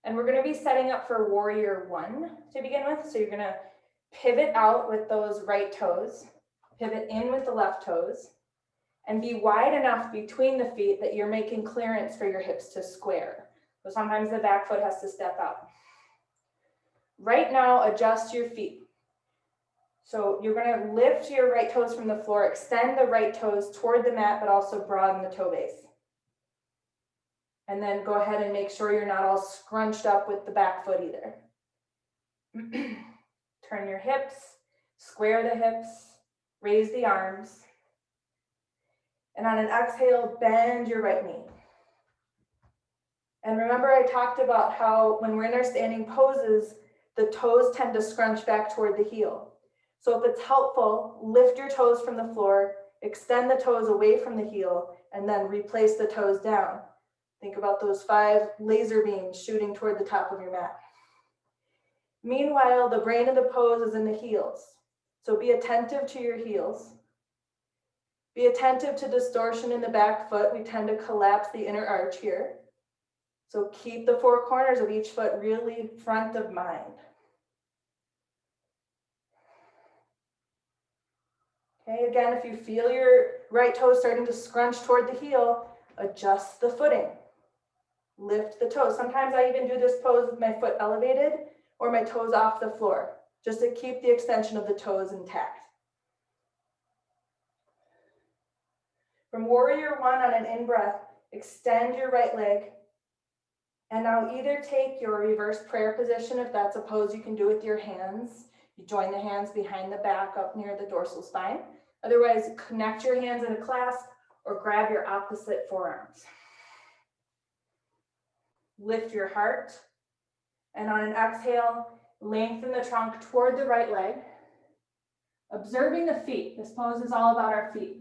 Speaker 1: And we're going to be setting up for warrior one to begin with. So you're going to pivot out with those right toes, pivot in with the left toes, and be wide enough between the feet that you're making clearance for your hips to square. So sometimes the back foot has to step out. Right now, adjust your feet. So you're going to lift your right toes from the floor, extend the right toes toward the mat, but also broaden the toe base. And then go ahead and make sure you're not all scrunched up with the back foot either. Turn your hips, square the hips, raise the arms. And on an exhale, bend your right knee. And remember I talked about how when we're in our standing poses, the toes tend to scrunch back toward the heel. So if it's helpful, lift your toes from the floor, extend the toes away from the heel, and then replace the toes down. Think about those 5 laser beams shooting toward the top of your mat. Meanwhile, the brain of the pose is in the heels. So be attentive to your heels. Be attentive to distortion in the back foot. We tend to collapse the inner arch here. So keep the four corners of each foot really front of mind. Okay, again, if you feel your right toe starting to scrunch toward the heel, adjust the footing. Lift the toes. Sometimes I even do this pose with my foot elevated or my toes off the floor, just to keep the extension of the toes intact. From warrior one on an in-breath, extend your right leg. And now either take your reverse prayer position, if that's a pose you can do with your hands. You join the hands behind the back up near the dorsal spine. Otherwise, connect your hands in a clasp or grab your opposite forearms. Lift your heart. And on an exhale, lengthen the trunk toward the right leg. Observing the feet. This pose is all about our feet.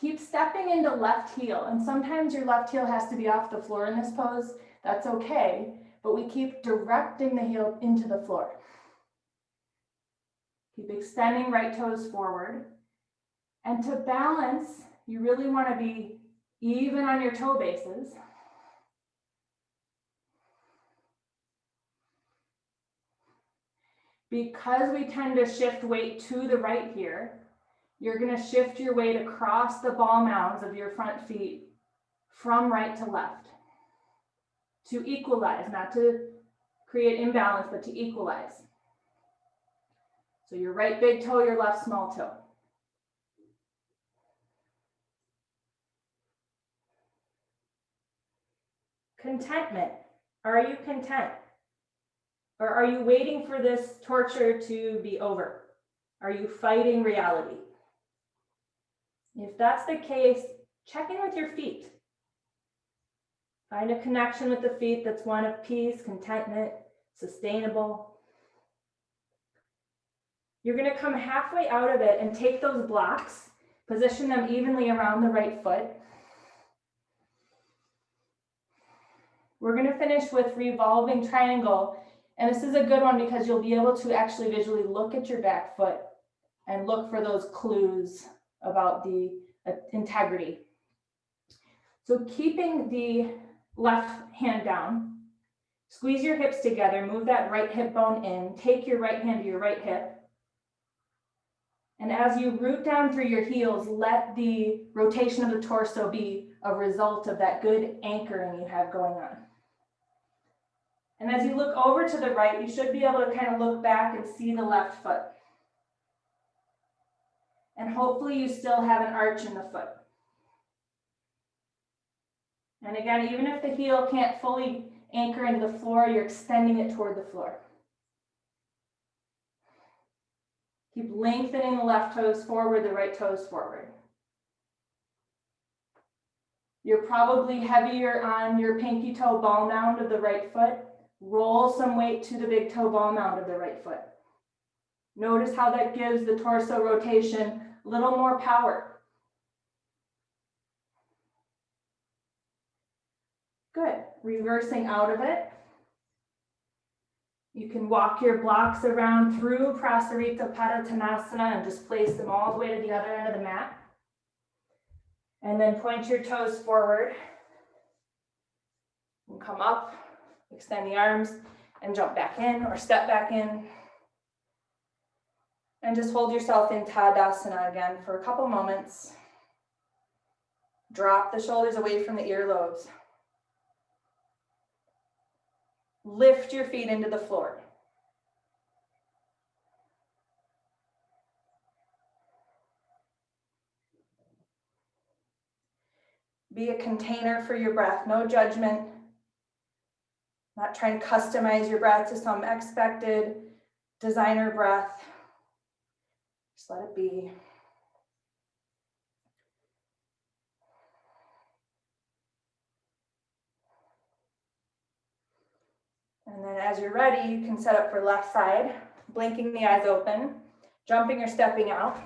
Speaker 1: Keep stepping into left heel, and sometimes your left heel has to be off the floor in this pose. That's okay, but we keep directing the heel into the floor. Keep extending right toes forward. And to balance, you really want to be even on your toe bases. Because we tend to shift weight to the right here, you're going to shift your weight across the ball mounds of your front feet from right to left to equalize, not to create imbalance, but to equalize. So your right big toe, your left small toe. Contentment. Are you content? Or are you waiting for this torture to be over? Are you fighting reality? If that's the case, check in with your feet. Find a connection with the feet that's one of peace, contentment, sustainable. You're going to come halfway out of it and take those blocks, position them evenly around the right foot. We're going to finish with revolving triangle. And this is a good one because you'll be able to actually visually look at your back foot and look for those clues about the integrity. So keeping the left hand down, squeeze your hips together, move that right hip bone in, take your right hand to your right hip. And as you root down through your heels, let the rotation of the torso be a result of that good anchoring you have going on. And as you look over to the right, you should be able to kind of look back and see the left foot. And hopefully you still have an arch in the foot. And again, even if the heel can't fully anchor into the floor, you're extending it toward the floor. Keep lengthening the left toes forward, the right toes forward. You're probably heavier on your pinky toe ball mound of the right foot. Roll some weight to the big toe ball mound of the right foot. Notice how that gives the torso rotation a little more power. Good. Reversing out of it. You can walk your blocks around through Prasarita Padottanasana and just place them all the way to the other end of the mat. And then point your toes forward. And come up, extend the arms, and jump back in or step back in. And just hold yourself in Tadasana again for a couple moments. Drop the shoulders away from the earlobes. Lift your feet into the floor. Be a container for your breath, no judgment. Not trying to customize your breath to some expected designer breath. Just let it be. And then as you're ready, you can set up for left side, blinking the eyes open, jumping or stepping out.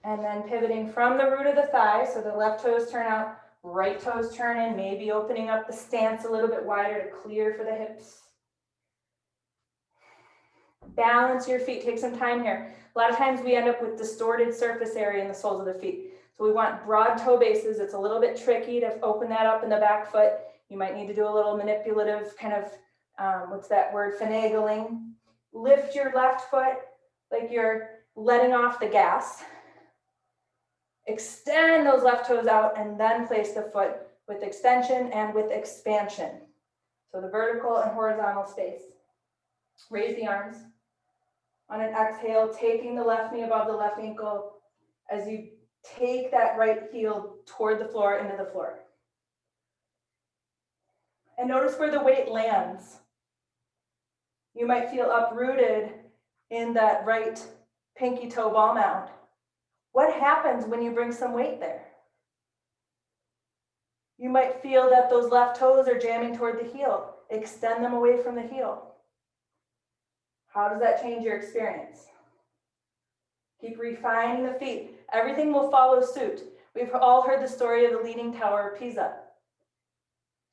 Speaker 1: And then pivoting from the root of the thigh, so the left toes turn out, right toes turn in, maybe opening up the stance a little bit wider to clear for the hips. Balance your feet, take some time here. A lot of times we end up with distorted surface area in the soles of the feet. So we want broad toe bases. It's a little bit tricky to open that up in the back foot. You might need to do a little manipulative kind of, what's that word, finagling. Lift your left foot like you're letting off the gas. Extend those left toes out and then place the foot with extension and with expansion. So the vertical and horizontal space. Raise the arms. On an exhale, taking the left knee above the left ankle as you take that right heel toward the floor, into the floor. And notice where the weight lands. You might feel uprooted in that right pinky toe ball mound. What happens when you bring some weight there? You might feel that those left toes are jamming toward the heel. Extend them away from the heel. How does that change your experience? Keep refining the feet. Everything will follow suit. We've all heard the story of the Leaning Tower of Pisa.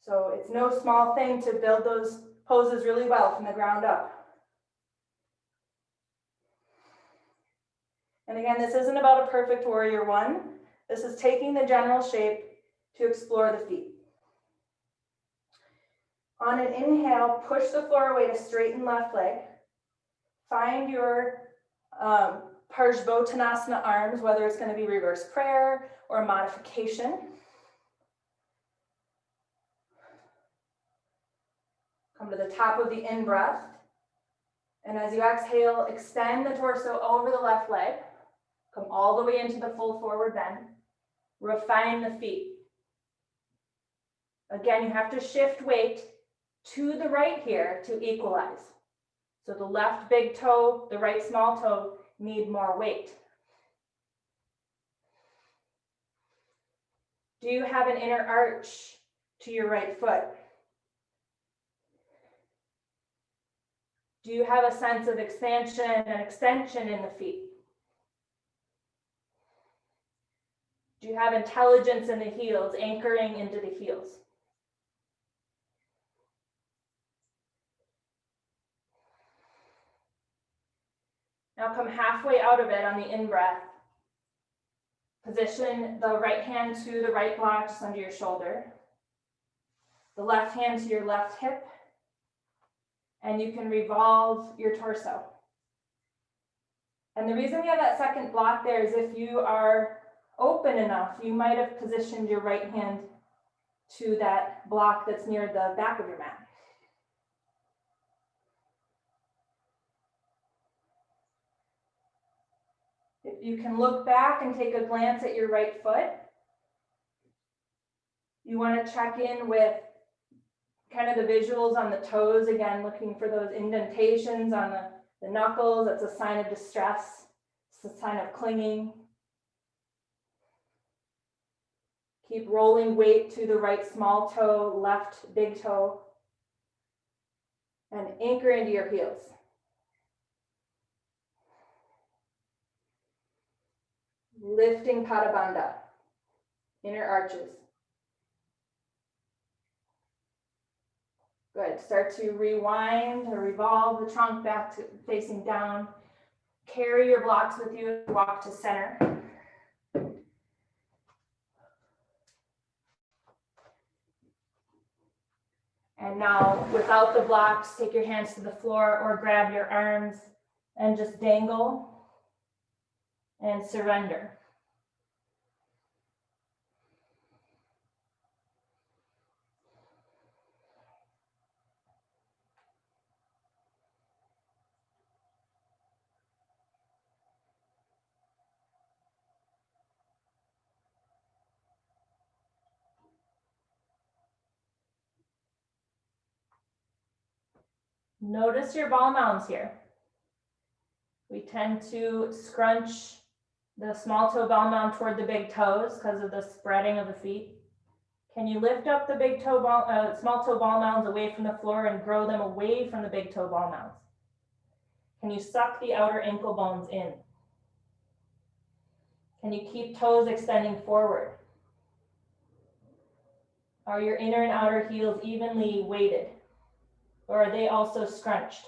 Speaker 1: So it's no small thing to build those poses really well from the ground up. And again, this isn't about a perfect warrior one. This is taking the general shape to explore the feet. On an inhale, push the floor away to straighten left leg. Find your Parsvottanasana arms, whether it's going to be reverse prayer or modification. Come to the top of the in-breath. And as you exhale, extend the torso over the left leg. Come all the way into the full forward bend. Refine the feet. Again, you have to shift weight to the right here to equalize. So the left big toe, the right small toe need more weight. Do you have an inner arch to your right foot? Do you have a sense of expansion and extension in the feet? Do you have intelligence in the heels, anchoring into the heels? Now come halfway out of it on the in-breath. Position the right hand to the right block just under your shoulder. The left hand to your left hip. And you can revolve your torso. And the reason we have that second block there is if you are open enough, you might have positioned your right hand to that block that's near the back of your mat. If you can look back and take a glance at your right foot, you want to check in with kind of the visuals on the toes, again, looking for those indentations on the knuckles. That's a sign of distress. It's a sign of clinging. Keep rolling weight to the right small toe, left big toe, and anchor into your heels. Lifting Pada Bandha, inner arches. Good. Start to rewind or revolve the trunk back to facing down. Carry your blocks with you as you walk to center. And now, without the blocks, take your hands to the floor or grab your arms and just dangle and surrender. Notice your ball mounds here. We tend to scrunch the small toe ball mound toward the big toes because of the spreading of the feet. Can you lift up the big toe small toe ball mounds away from the floor and grow them away from the big toe ball mounds? Can you suck the outer ankle bones in? Can you keep toes extending forward? Are your inner and outer heels evenly weighted? Or are they also scrunched?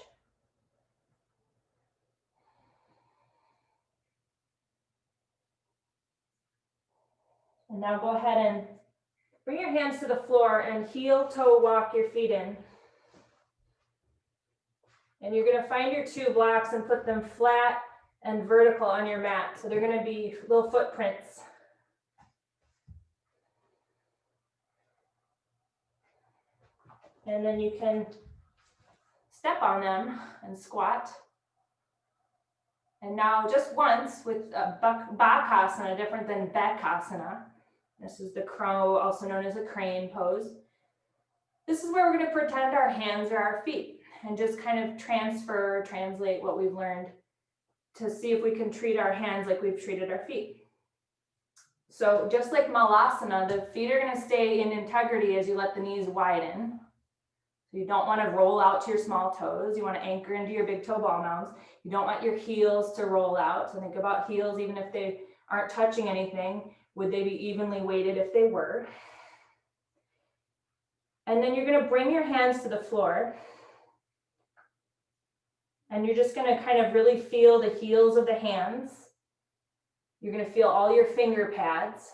Speaker 1: And now go ahead and bring your hands to the floor and heel toe walk your feet in. And you're going to find your 2 blocks and put them flat and vertical on your mat. So they're going to be little footprints. And then you can step on them and squat. And now just once with Bakasana, different than Bakasana. This is the crow, also known as a crane pose. This is where we're going to pretend our hands are our feet and just kind of translate what we've learned to see if we can treat our hands like we've treated our feet. So just like Malasana, the feet are going to stay in integrity as you let the knees widen. So you don't want to roll out to your small toes. You want to anchor into your big toe ball mounds. You don't want your heels to roll out. So think about heels, even if they aren't touching anything, would they be evenly weighted if they were? And then you're going to bring your hands to the floor. And you're just going to kind of really feel the heels of the hands. You're going to feel all your finger pads.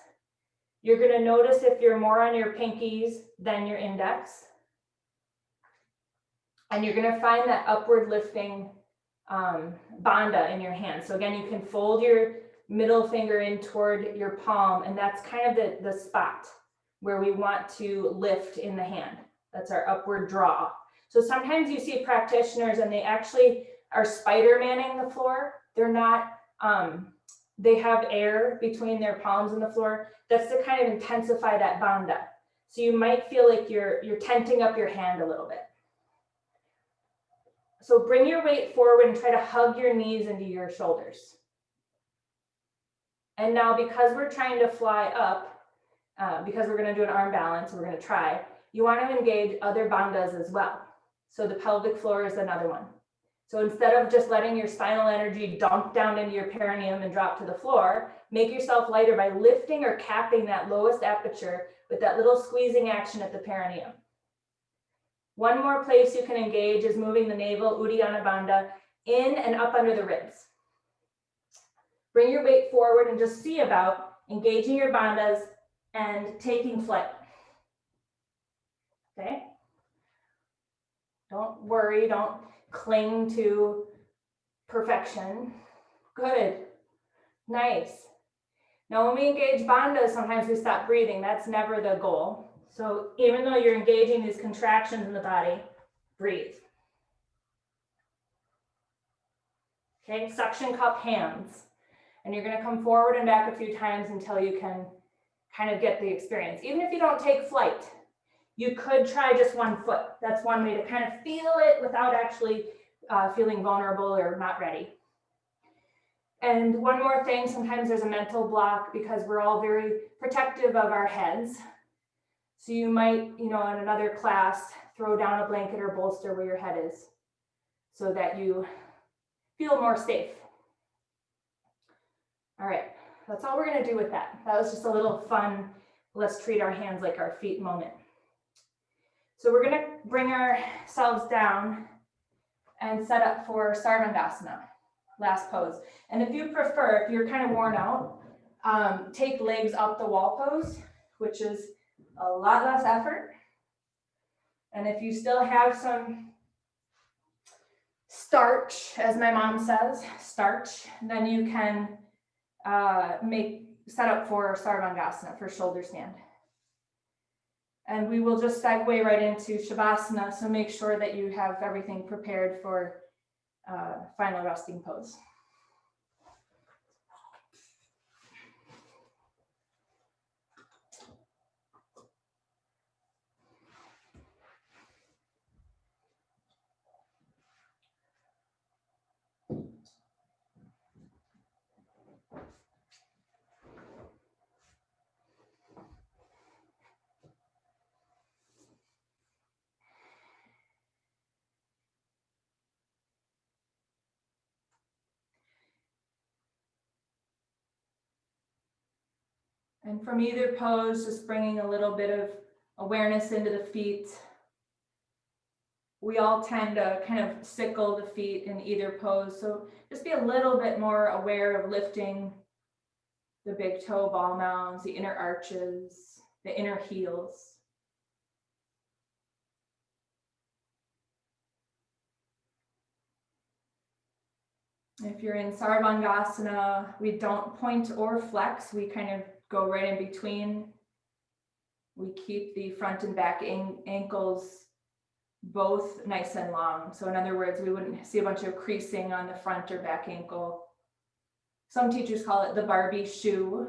Speaker 1: You're going to notice if you're more on your pinkies than your index. And you're going to find that upward lifting bandha in your hand. So again, you can fold your middle finger in toward your palm, and that's kind of the spot where we want to lift in the hand. That's our upward draw. So sometimes you see practitioners and they actually are Spider-Manning the floor. They're not, they have air between their palms and the floor. That's to kind of intensify that bandha. So you might feel like you're tenting up your hand a little bit. So bring your weight forward and try to hug your knees into your shoulders. And now because we're trying to fly up, because we're going to do an arm balance, we're going to try, you want to engage other bandhas as well. So the pelvic floor is another one. So instead of just letting your spinal energy dump down into your perineum and drop to the floor, make yourself lighter by lifting or capping that lowest aperture with that little squeezing action at the perineum. One more place you can engage is moving the navel, Uddiyana Bandha, in and up under the ribs. Bring your weight forward and just see about engaging your bandhas and taking flight. Okay? Don't worry, don't cling to perfection. Good. Nice. Now when we engage bandhas, sometimes we stop breathing. That's never the goal. So even though you're engaging these contractions in the body, breathe. Okay, suction cup hands. And you're going to come forward and back a few times until you can kind of get the experience. Even if you don't take flight, you could try just one foot. That's one way to kind of feel it without actually feeling vulnerable or not ready. And one more thing, sometimes there's a mental block because we're all very protective of our heads. So you might, in another class, throw down a blanket or bolster where your head is so that you feel more safe. All right, that's all we're going to do with that. That was just a little fun, let's treat our hands like our feet moment. So we're going to bring ourselves down and set up for Sarvangasana, last pose. And if you prefer, if you're kind of worn out, take legs up the wall pose, which is a lot less effort. And if you still have some starch, as my mom says, then you can set up for Sarvangasana, for shoulder stand. And we will just segue right into Shavasana, so make sure that you have everything prepared for final resting pose. And from either pose, just bringing a little bit of awareness into the feet. We all tend to kind of sickle the feet in either pose. So just be a little bit more aware of lifting the big toe ball mounds, the inner arches, the inner heels. If you're in Sarvangasana, we don't point or flex. We kind of go right in between. We keep the front and back ankles both nice and long. So in other words, we wouldn't see a bunch of creasing on the front or back ankle. Some teachers call it the Barbie shoe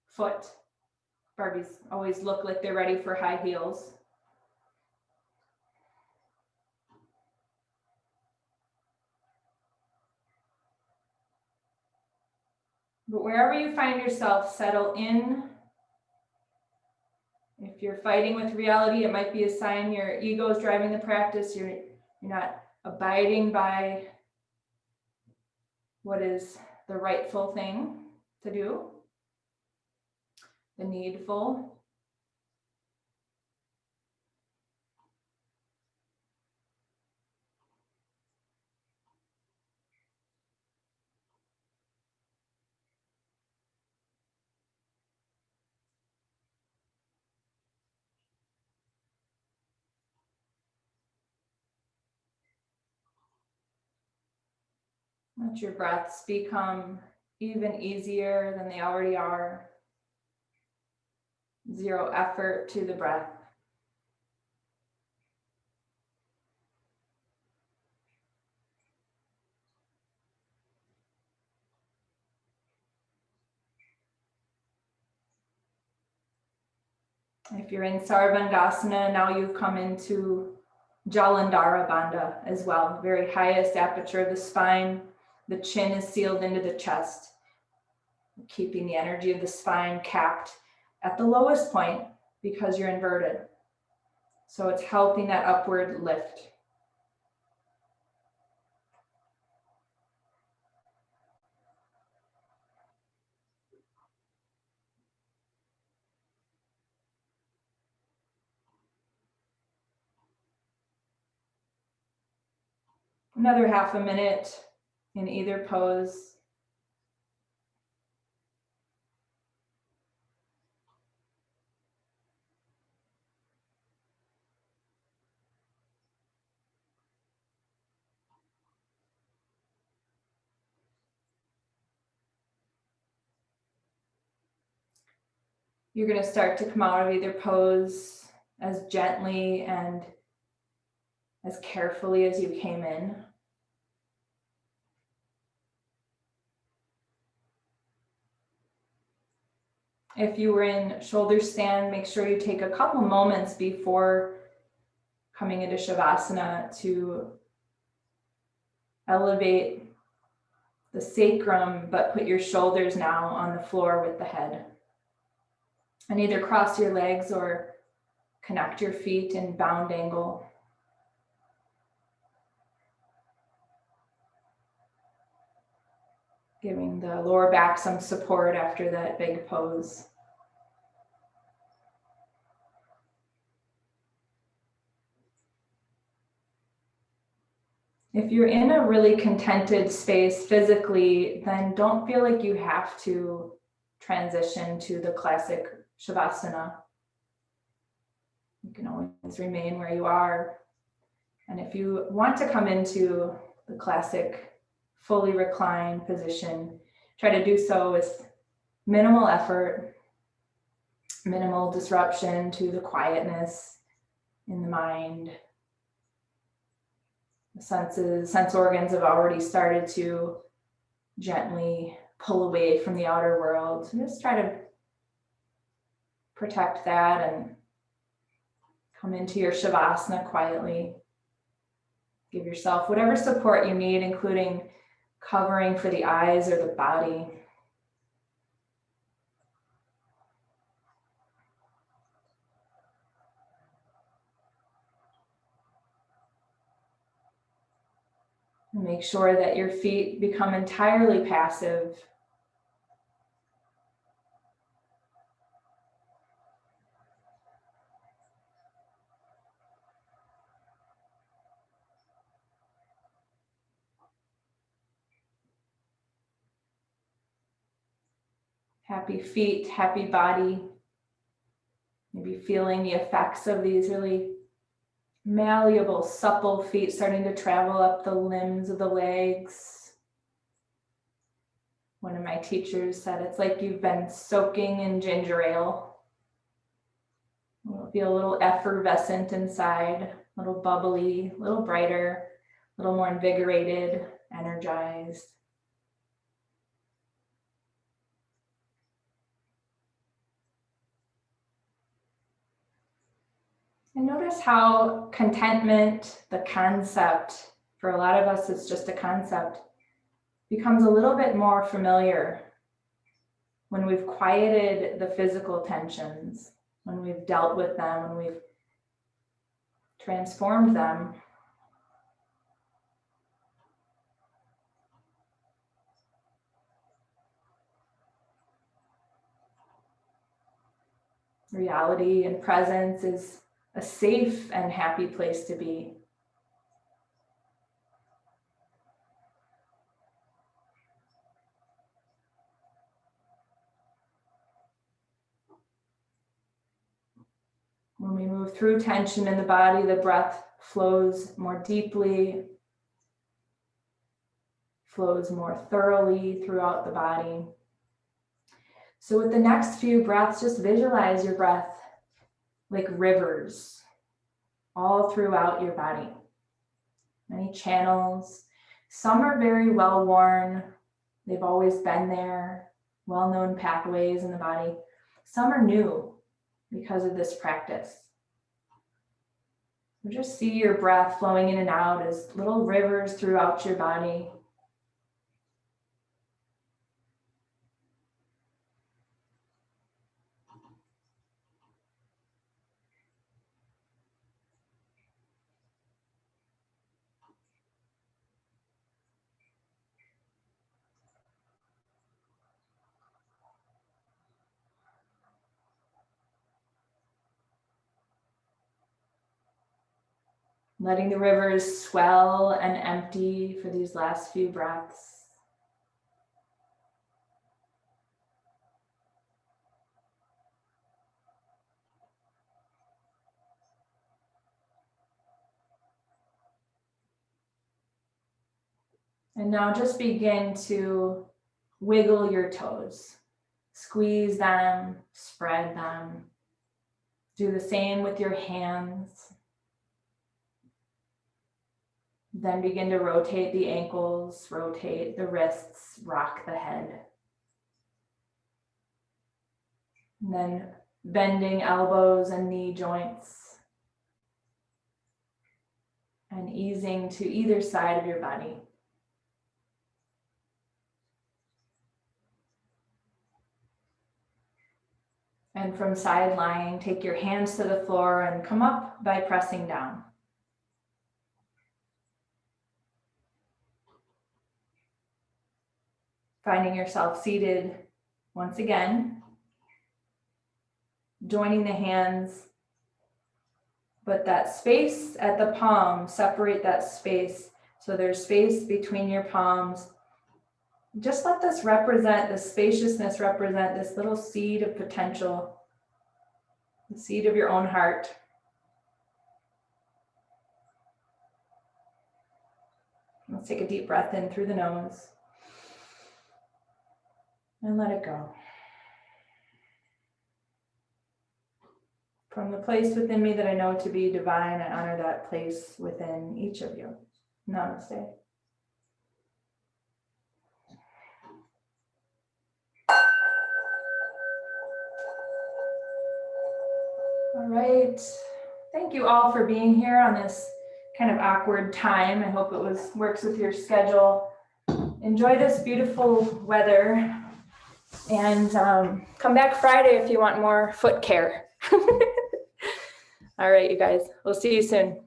Speaker 1: foot. Barbies always look like they're ready for high heels. But wherever you find yourself, settle in. If you're fighting with reality, it might be a sign your ego is driving the practice. You're not abiding by what is the rightful thing to do, the needful. Let your breaths become even easier than they already are. Zero effort to the breath. If you're in Sarvangasana, now you've come into Jalandhara Bandha as well. Very highest aperture of the spine. The chin is sealed into the chest, keeping the energy of the spine capped at the lowest point because you're inverted. So it's helping that upward lift. Another half a minute in either pose. You're going to start to come out of either pose as gently and as carefully as you came in. If you were in shoulder stand, make sure you take a couple moments before coming into Shavasana to elevate the sacrum, but put your shoulders now on the floor with the head. And either cross your legs or connect your feet in bound angle. Giving the lower back some support after that big pose. If you're in a really contented space physically, then don't feel like you have to transition to the classic Shavasana. You can always remain where you are. And if you want to come into the classic fully reclined position, try to do so with minimal effort, minimal disruption to the quietness in the mind. The sense organs have already started to gently pull away from the outer world. So just try to protect that and come into your Shavasana quietly. Give yourself whatever support you need, including covering for the eyes or the body. And make sure that your feet become entirely passive. Happy feet, happy body. Maybe feeling the effects of these really malleable, supple feet starting to travel up the limbs of the legs. One of my teachers said it's like you've been soaking in ginger ale. You'll feel a little effervescent inside, a little bubbly, a little brighter, a little more invigorated, energized. And notice how contentment, the concept, for a lot of us it's just a concept, becomes a little bit more familiar when we've quieted the physical tensions, when we've dealt with them, when we've transformed them. Reality and presence is a safe and happy place to be. When we move through tension in the body, the breath flows more deeply, flows more thoroughly throughout the body. So with the next few breaths, just visualize your breath like rivers all throughout your body. Many channels. Some are very well worn. They've always been there, well-known pathways in the body. Some are new because of this practice. So just see your breath flowing in and out as little rivers throughout your body. Letting the rivers swell and empty for these last few breaths. And now just begin to wiggle your toes. Squeeze them, spread them. Do the same with your hands. Then begin to rotate the ankles, rotate the wrists, rock the head. And then bending elbows and knee joints. And easing to either side of your body. And from side lying, take your hands to the floor and come up by pressing down. Finding yourself seated once again, joining the hands, but that space at the palm, separate that space. So there's space between your palms. Just let this represent, the spaciousness represent this little seed of potential, the seed of your own heart. Let's take a deep breath in through the nose and let it go. From the place within me that I know to be divine, I honor that place within each of you. Namaste. All right. Thank you all for being here on this kind of awkward time. I hope it works with your schedule. Enjoy this beautiful weather and come back Friday if you want more foot care. All right, you guys, we'll see you soon.